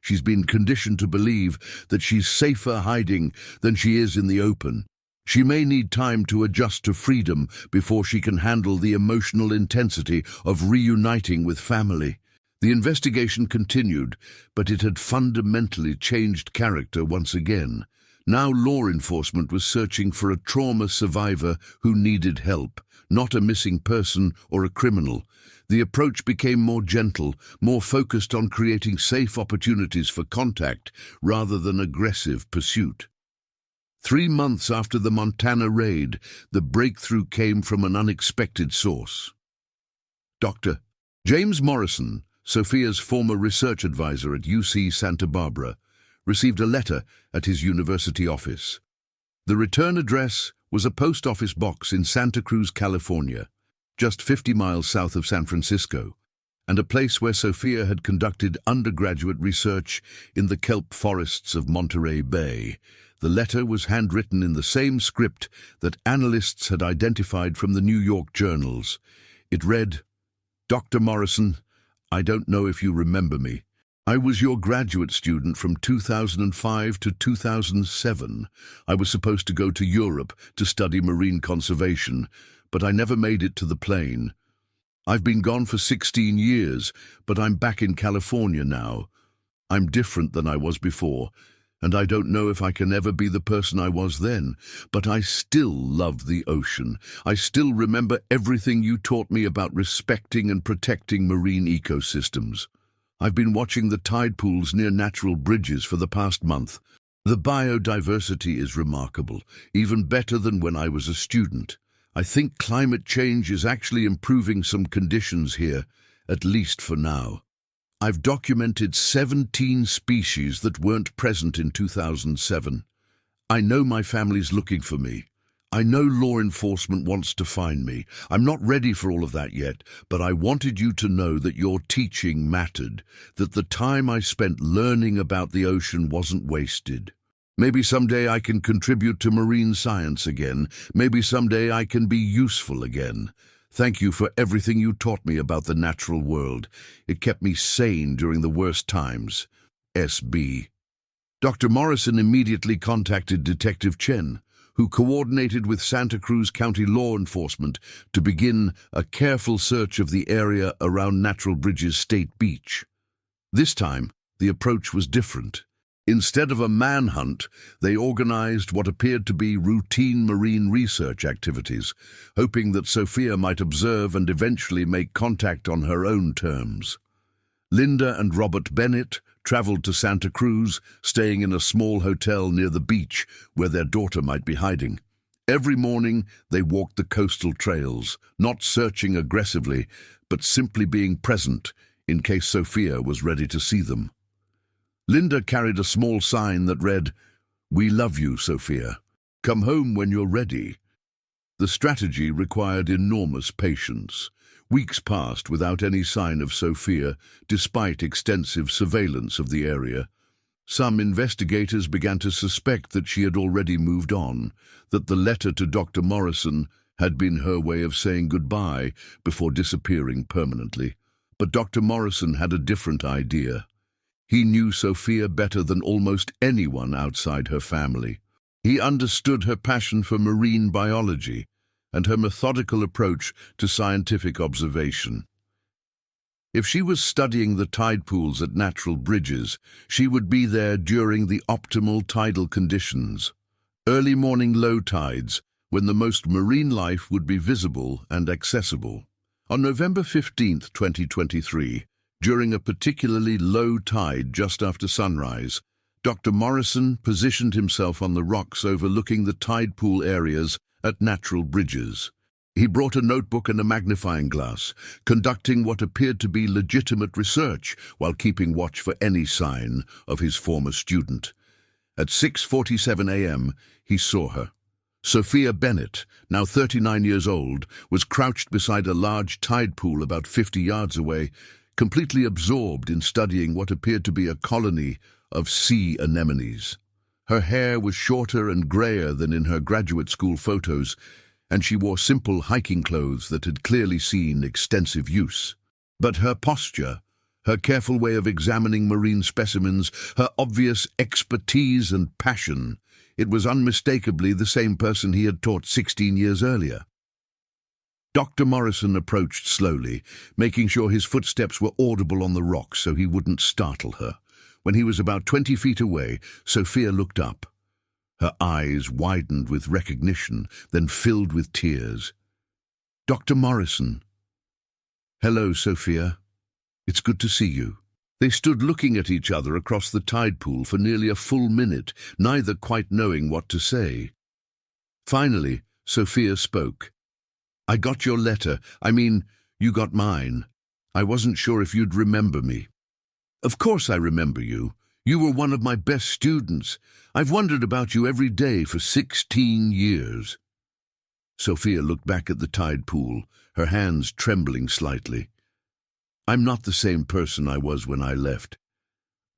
She's been conditioned to believe that she's safer hiding than she is in the open. She may need time to adjust to freedom before she can handle the emotional intensity of reuniting with family. The investigation continued, but it had fundamentally changed character once again. Now law enforcement was searching for a trauma survivor who needed help, not a missing person or a criminal. The approach became more gentle, more focused on creating safe opportunities for contact rather than aggressive pursuit. 3 months after the Montana raid, the breakthrough came from an unexpected source. Dr. James Morrison, Sophia's former research advisor at UC Santa Barbara, received a letter at his university office. The return address was a post office box in Santa Cruz, California, just 50 miles south of San Francisco, and a place where Sophia had conducted undergraduate research in the kelp forests of Monterey Bay. The letter was handwritten in the same script that analysts had identified from the New York journals. It read, "Dr. Morrison, I don't know if you remember me. I was your graduate student from 2005 to 2007. I was supposed to go to Europe to study marine conservation, but I never made it to the plane. I've been gone for 16 years, but I'm back in California now. I'm different than I was before, and I don't know if I can ever be the person I was then, but I still love the ocean. I still remember everything you taught me about respecting and protecting marine ecosystems. I've been watching the tide pools near natural bridges for the past month. The biodiversity is remarkable, even better than when I was a student. I think climate change is actually improving some conditions here, at least for now. I've documented 17 species that weren't present in 2007. I know my family's looking for me. I know law enforcement wants to find me. I'm not ready for all of that yet, but I wanted you to know that your teaching mattered, that the time I spent learning about the ocean wasn't wasted. Maybe someday I can contribute to marine science again. Maybe someday I can be useful again. Thank you for everything you taught me about the natural world. It kept me sane during the worst times. S.B. Dr. Morrison immediately contacted Detective Chen, who coordinated with Santa Cruz County law enforcement to begin a careful search of the area around Natural Bridges State Beach. This time, the approach was different. Instead of a manhunt, they organized what appeared to be routine marine research activities, hoping that Sophia might observe and eventually make contact on her own terms. Linda and Robert Bennett traveled to Santa Cruz, staying in a small hotel near the beach where their daughter might be hiding. Every morning, they walked the coastal trails, not searching aggressively, but simply being present in case Sophia was ready to see them. Linda carried a small sign that read, "We love you, Sophia. Come home when you're ready." The strategy required enormous patience. Weeks passed without any sign of Sophia, despite extensive surveillance of the area. Some investigators began to suspect that she had already moved on, that the letter to Dr. Morrison had been her way of saying goodbye before disappearing permanently. But Dr. Morrison had a different idea. He knew Sophia better than almost anyone outside her family. He understood her passion for marine biology and her methodical approach to scientific observation. If she was studying the tide pools at Natural Bridges, she would be there during the optimal tidal conditions, early morning low tides, when the most marine life would be visible and accessible. On November 15, 2023, during a particularly low tide just after sunrise, Dr. Morrison positioned himself on the rocks overlooking the tide pool areas at Natural Bridges. He brought a notebook and a magnifying glass, conducting what appeared to be legitimate research while keeping watch for any sign of his former student. At 6:47 a.m., he saw her. Sophia Bennett, now 39 years old, was crouched beside a large tide pool about 50 yards away, completely absorbed in studying what appeared to be a colony of sea anemones. Her hair was shorter and grayer than in her graduate school photos, and she wore simple hiking clothes that had clearly seen extensive use. But her posture, her careful way of examining marine specimens, her obvious expertise and passion, it was unmistakably the same person he had taught 16 years earlier. Dr. Morrison approached slowly, making sure his footsteps were audible on the rocks so he wouldn't startle her. When he was about 20 feet away, Sophia looked up. Her eyes widened with recognition, then filled with tears. "Dr. Morrison." "Hello, Sophia. It's good to see you." They stood looking at each other across the tide pool for nearly a full minute, neither quite knowing what to say. Finally, Sophia spoke. "I got your letter. I mean, you got mine. I wasn't sure if you'd remember me." "Of course I remember you. You were one of my best students. I've wondered about you every day for 16 years. Sophia looked back at the tide pool, her hands trembling slightly. "I'm not the same person I was when I left.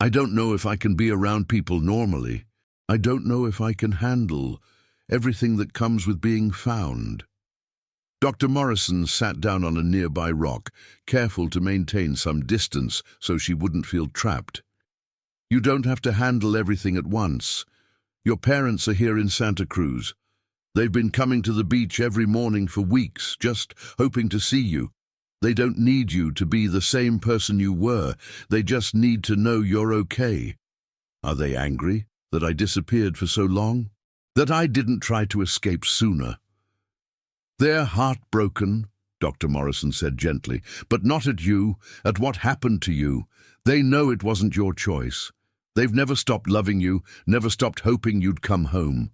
I don't know if I can be around people normally. I don't know if I can handle everything that comes with being found." Dr. Morrison sat down on a nearby rock, careful to maintain some distance so she wouldn't feel trapped. "You don't have to handle everything at once. Your parents are here in Santa Cruz. They've been coming to the beach every morning for weeks, just hoping to see you. They don't need you to be the same person you were. They just need to know you're okay. Are they angry that I disappeared for so long? That I didn't try to escape sooner? They're heartbroken, Dr. Morrison said gently, but not at you, at what happened to you. They know it wasn't your choice. They've never stopped loving you, never stopped hoping you'd come home.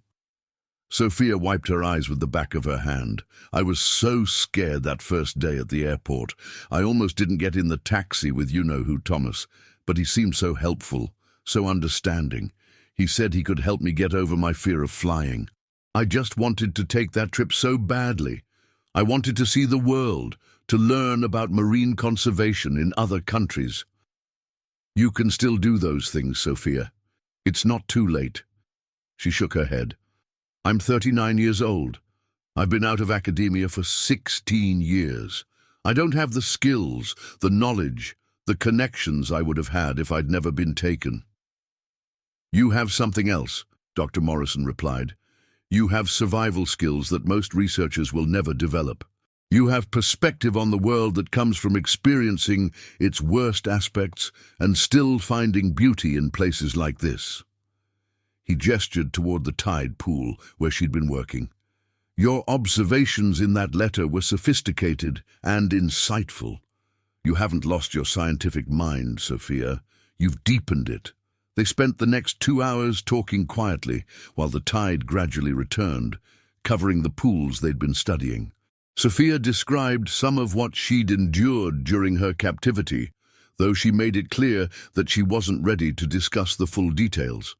Sophia wiped her eyes with the back of her hand. I was so scared that first day at the airport. I almost didn't get in the taxi with you-know-who Thomas, but he seemed so helpful, so understanding. He said he could help me get over my fear of flying. I just wanted to take that trip so badly. I wanted to see the world, to learn about marine conservation in other countries. You can still do those things, Sophia. It's not too late. She shook her head. I'm 39 years old. I've been out of academia for 16 years. I don't have the skills, the knowledge, the connections I would have had if I'd never been taken. You have something else, Dr. Morrison replied. You have survival skills that most researchers will never develop. You have perspective on the world that comes from experiencing its worst aspects and still finding beauty in places like this. He gestured toward the tide pool where she'd been working. Your observations in that letter were sophisticated and insightful. You haven't lost your scientific mind, Sophia. You've deepened it. They spent the next 2 hours talking quietly while the tide gradually returned, covering the pools they'd been studying. Sophia described some of what she'd endured during her captivity, though she made it clear that she wasn't ready to discuss the full details.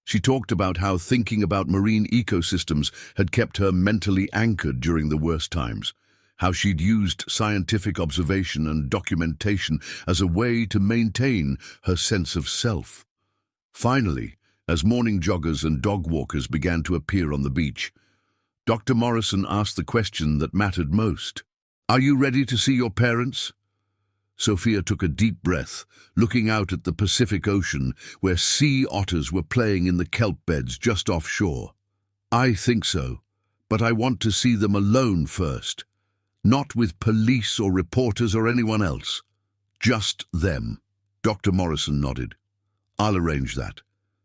She talked about how thinking about marine ecosystems had kept her mentally anchored during the worst times, how she'd used scientific observation and documentation as a way to maintain her sense of self. Finally, as morning joggers and dog walkers began to appear on the beach, Dr. Morrison asked the question that mattered most. Are you ready to see your parents? Sophia took a deep breath, looking out at the Pacific Ocean where sea otters were playing in the kelp beds just offshore. I think so, but I want to see them alone first. Not with police or reporters or anyone else. Just them. Dr. Morrison nodded. I'll arrange that.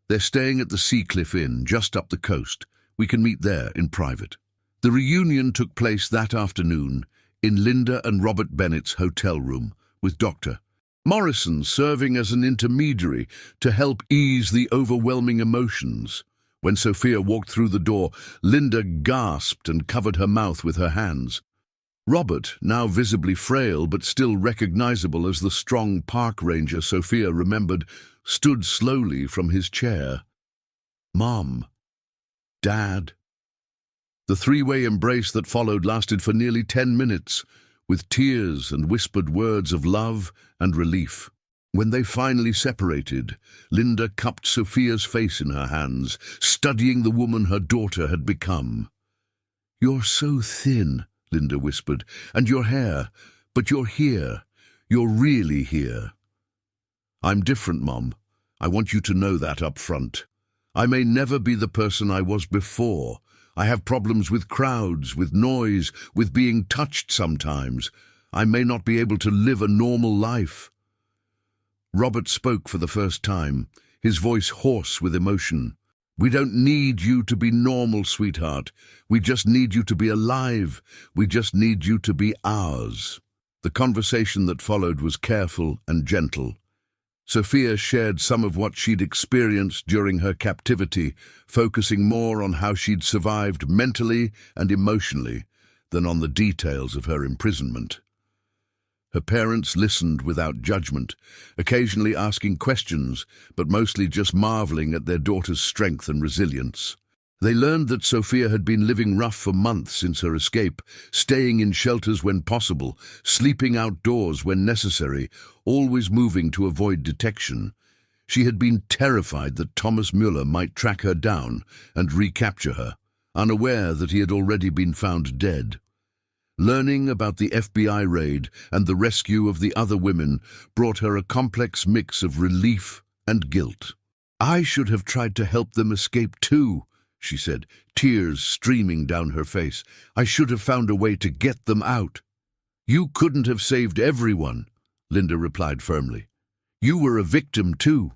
They're staying at the Seacliff Inn, just up the coast. We can meet there in private. The reunion took place that afternoon in Linda and Robert Bennett's hotel room, with Dr. Morrison serving as an intermediary to help ease the overwhelming emotions. When Sophia walked through the door, Linda gasped and covered her mouth with her hands. Robert, now visibly frail but still recognizable as the strong park ranger Sophia remembered, stood slowly from his chair. Mom. Dad. The three-way embrace that followed lasted for nearly 10 minutes, with tears and whispered words of love and relief. When they finally separated, Linda cupped Sophia's face in her hands, studying the woman her daughter had become. You're so thin, Linda whispered, and your hair, but you're here. You're really here. I'm different, Mom. I want you to know that up front. I may never be the person I was before. I have problems with crowds, with noise, with being touched sometimes. I may not be able to live a normal life. Robert spoke for the first time, his voice hoarse with emotion. We don't need you to be normal, sweetheart. We just need you to be alive. We just need you to be ours. The conversation that followed was careful and gentle. Sophia shared some of what she'd experienced during her captivity, focusing more on how she'd survived mentally and emotionally than on the details of her imprisonment. Her parents listened without judgment, occasionally asking questions, but mostly just marveling at their daughter's strength and resilience. They learned that Sophia had been living rough for months since her escape, staying in shelters when possible, sleeping outdoors when necessary, always moving to avoid detection. She had been terrified that Thomas Müller might track her down and recapture her, unaware that he had already been found dead. Learning about the FBI raid and the rescue of the other women brought her a complex mix of relief and guilt. I should have tried to help them escape too, she said, tears streaming down her face. I should have found a way to get them out. "You couldn't have saved everyone," Linda replied firmly. "You were a victim too.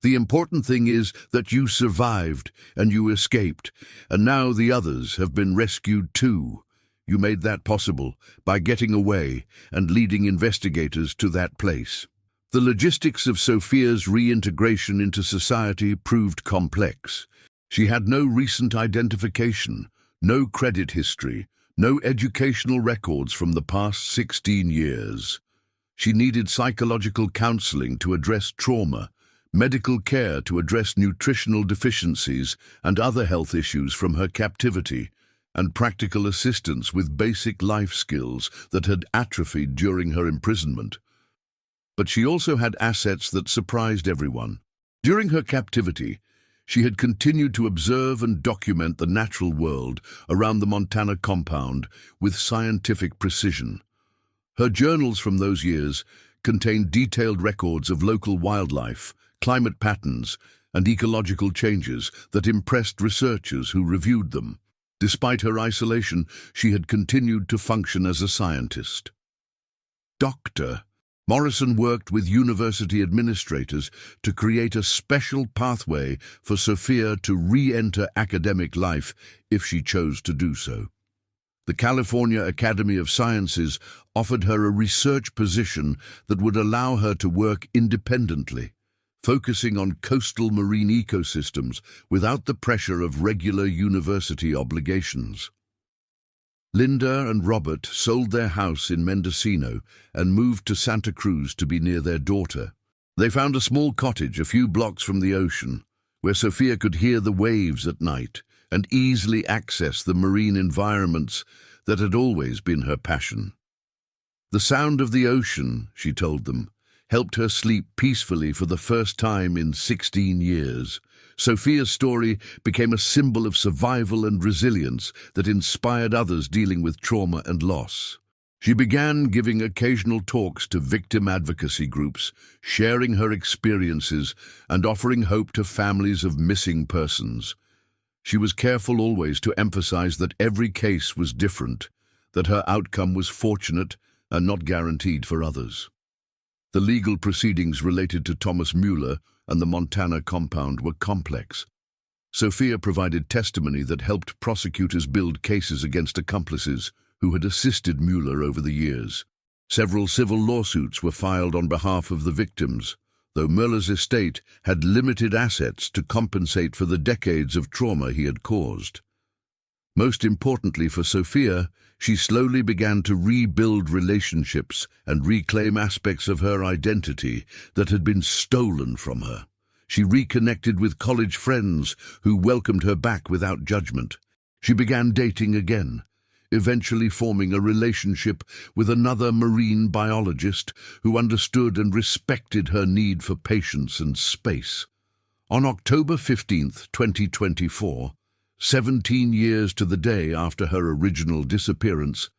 The important thing is that you survived and you escaped, and now the others have been rescued too. You made that possible by getting away and leading investigators to that place." The logistics of Sophia's reintegration into society proved complex. She had no recent identification, no credit history, no educational records from the past 16 years. She needed psychological counseling to address trauma, medical care to address nutritional deficiencies and other health issues from her captivity, and practical assistance with basic life skills that had atrophied during her imprisonment. But she also had assets that surprised everyone. During her captivity, she had continued to observe and document the natural world around the Montana compound with scientific precision. Her journals from those years contained detailed records of local wildlife, climate patterns, and ecological changes that impressed researchers who reviewed them. Despite her isolation, she had continued to function as a scientist. Dr. Morrison worked with university administrators to create a special pathway for Sophia to re-enter academic life if she chose to do so. The California Academy of Sciences offered her a research position that would allow her to work independently, focusing on coastal marine ecosystems without the pressure of regular university obligations. Linda and Robert sold their house in Mendocino and moved to Santa Cruz to be near their daughter. They found a small cottage a few blocks from the ocean, where Sophia could hear the waves at night and easily access the marine environments that had always been her passion. The sound of the ocean, she told them, helped her sleep peacefully for the first time in 16 years. Sophia's story became a symbol of survival and resilience that inspired others dealing with trauma and loss. She began giving occasional talks to victim advocacy groups, sharing her experiences and offering hope to families of missing persons. She was careful always to emphasize that every case was different, that her outcome was fortunate and not guaranteed for others. The legal proceedings related to Thomas Mueller and the Montana compound were complex. Sophia provided testimony that helped prosecutors build cases against accomplices who had assisted Mueller over the years. Several civil lawsuits were filed on behalf of the victims, though Mueller's estate had limited assets to compensate for the decades of trauma he had caused. Most importantly for Sophia, she slowly began to rebuild relationships and reclaim aspects of her identity that had been stolen from her. She reconnected with college friends who welcomed her back without judgment. She began dating again, eventually forming a relationship with another marine biologist who understood and respected her need for patience and space. On October 15th, 2024, 17 years to the day after her original disappearance,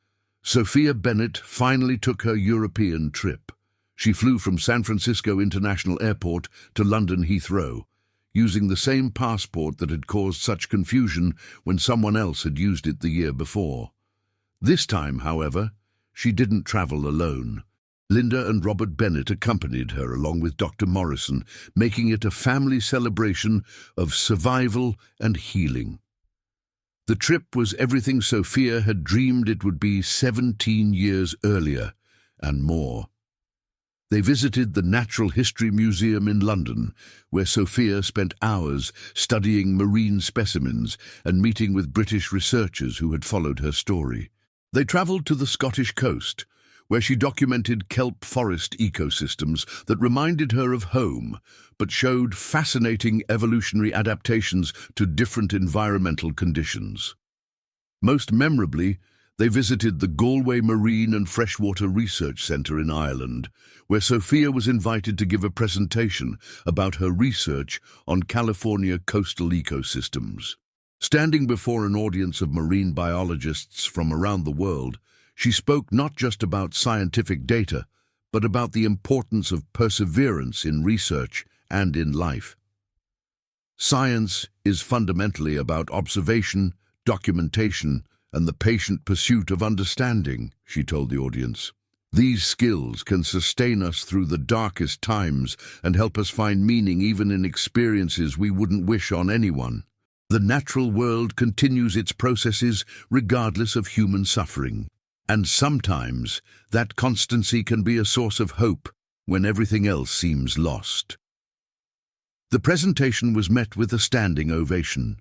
Sophia Bennett finally took her European trip. She flew from San Francisco International Airport to London Heathrow, using the same passport that had caused such confusion when someone else had used it the year before. This time, however, she didn't travel alone. Linda and Robert Bennett accompanied her along with Dr. Morrison, making it a family celebration of survival and healing. The trip was everything Sophia had dreamed it would be 17 years earlier, and more. They visited the Natural History Museum in London, where Sophia spent hours studying marine specimens and meeting with British researchers who had followed her story. They travelled to the Scottish coast, where she documented kelp forest ecosystems that reminded her of home, but showed fascinating evolutionary adaptations to different environmental conditions. Most memorably, they visited the Galway Marine and Freshwater Research Centre in Ireland, where Sophia was invited to give a presentation about her research on California coastal ecosystems. Standing before an audience of marine biologists from around the world, she spoke not just about scientific data, but about the importance of perseverance in research and in life. Science is fundamentally about observation, documentation, and the patient pursuit of understanding, she told the audience. These skills can sustain us through the darkest times and help us find meaning even in experiences we wouldn't wish on anyone. The natural world continues its processes regardless of human suffering. And sometimes that constancy can be a source of hope when everything else seems lost. The presentation was met with a standing ovation.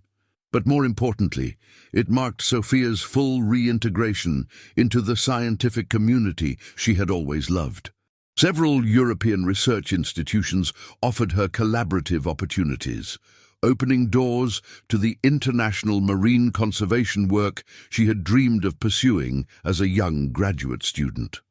But more importantly, it marked Sophia's full reintegration into the scientific community she had always loved. Several European research institutions offered her collaborative opportunities, opening doors to the international marine conservation work she had dreamed of pursuing as a young graduate student.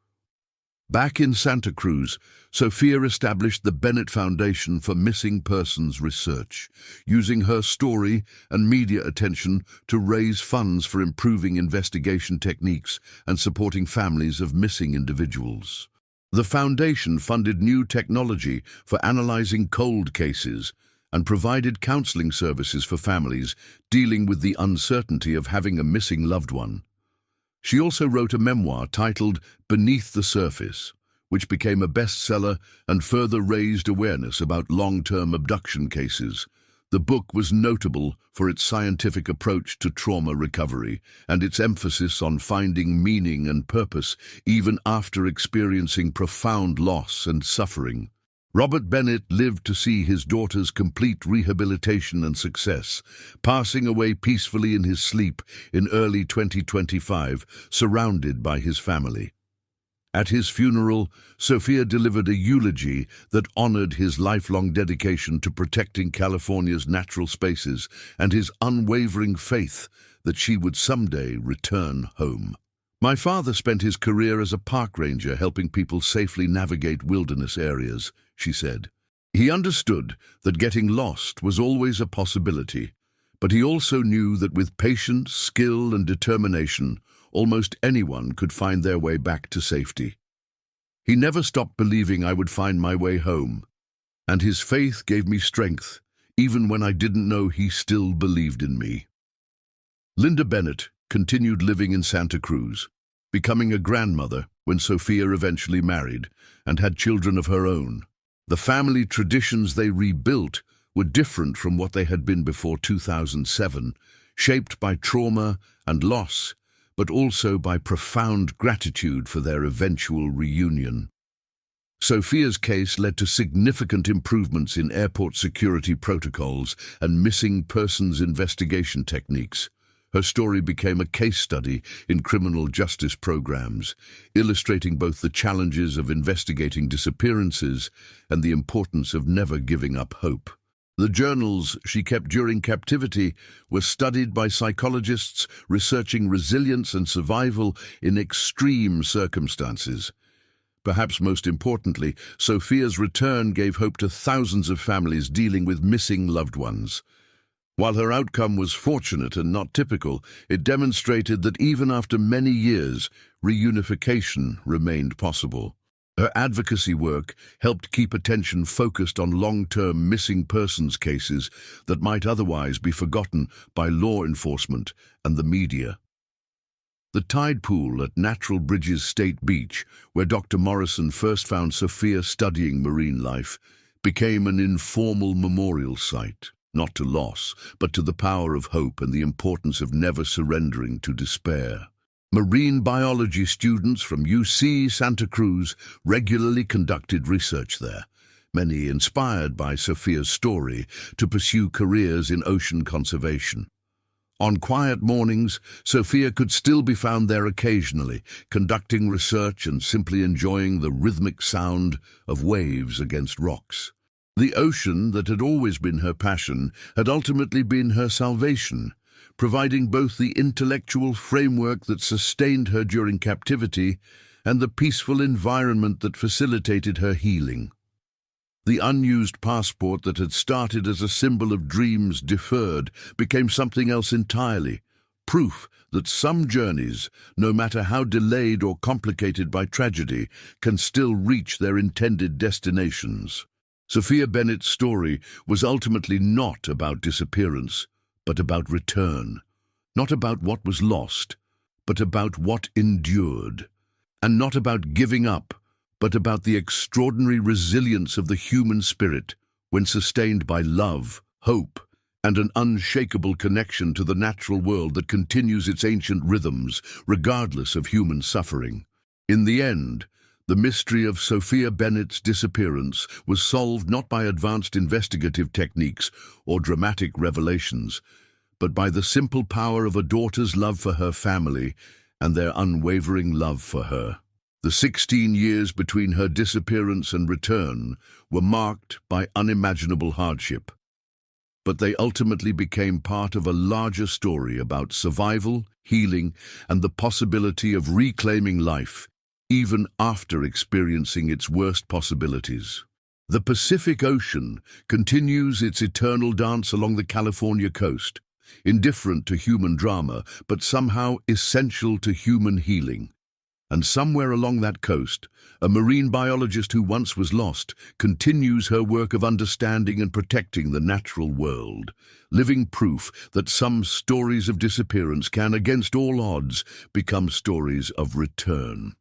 Back in Santa Cruz, Sophia established the Bennett Foundation for Missing Persons Research, using her story and media attention to raise funds for improving investigation techniques and supporting families of missing individuals. The foundation funded new technology for analyzing cold cases and provided counseling services for families dealing with the uncertainty of having a missing loved one. She also wrote a memoir titled Beneath the Surface, which became a bestseller and further raised awareness about long-term abduction cases. The book was notable for its scientific approach to trauma recovery and its emphasis on finding meaning and purpose even after experiencing profound loss and suffering. Robert Bennett lived to see his daughter's complete rehabilitation and success, passing away peacefully in his sleep in early 2025, surrounded by his family. At his funeral, Sophia delivered a eulogy that honored his lifelong dedication to protecting California's natural spaces and his unwavering faith that she would someday return home. My father spent his career as a park ranger helping people safely navigate wilderness areas, she said. He understood that getting lost was always a possibility, but he also knew that with patience, skill, and determination, almost anyone could find their way back to safety. He never stopped believing I would find my way home, and his faith gave me strength, even when I didn't know he still believed in me. Linda Bennett continued living in Santa Cruz, becoming a grandmother when Sophia eventually married and had children of her own. The family traditions they rebuilt were different from what they had been before 2007, shaped by trauma and loss, but also by profound gratitude for their eventual reunion. Sophia's case led to significant improvements in airport security protocols and missing persons investigation techniques. Her story became a case study in criminal justice programs, illustrating both the challenges of investigating disappearances and the importance of never giving up hope. The journals she kept during captivity were studied by psychologists researching resilience and survival in extreme circumstances. Perhaps most importantly, Sophia's return gave hope to thousands of families dealing with missing loved ones. While her outcome was fortunate and not typical, it demonstrated that even after many years, reunification remained possible. Her advocacy work helped keep attention focused on long-term missing persons cases that might otherwise be forgotten by law enforcement and the media. The tide pool at Natural Bridges State Beach, where Dr. Morrison first found Sophia studying marine life, became an informal memorial site, not to loss, but to the power of hope and the importance of never surrendering to despair. Marine biology students from UC Santa Cruz regularly conducted research there, many inspired by Sophia's story to pursue careers in ocean conservation. On quiet mornings, Sophia could still be found there occasionally, conducting research and simply enjoying the rhythmic sound of waves against rocks. The ocean that had always been her passion had ultimately been her salvation, providing both the intellectual framework that sustained her during captivity and the peaceful environment that facilitated her healing. The unused passport that had started as a symbol of dreams deferred became something else entirely, proof that some journeys, no matter how delayed or complicated by tragedy, can still reach their intended destinations. Sophia Bennett's story was ultimately not about disappearance, but about return. Not about what was lost, but about what endured. And not about giving up, but about the extraordinary resilience of the human spirit when sustained by love, hope, and an unshakable connection to the natural world that continues its ancient rhythms, regardless of human suffering. In the end, the mystery of Sophia Bennett's disappearance was solved not by advanced investigative techniques or dramatic revelations, but by the simple power of a daughter's love for her family and their unwavering love for her. The 16 years between her disappearance and return were marked by unimaginable hardship, but they ultimately became part of a larger story about survival, healing, and the possibility of reclaiming life, even after experiencing its worst possibilities. The Pacific Ocean continues its eternal dance along the California coast, indifferent to human drama, but somehow essential to human healing. And somewhere along that coast, a marine biologist who once was lost continues her work of understanding and protecting the natural world, living proof that some stories of disappearance can, against all odds, become stories of return.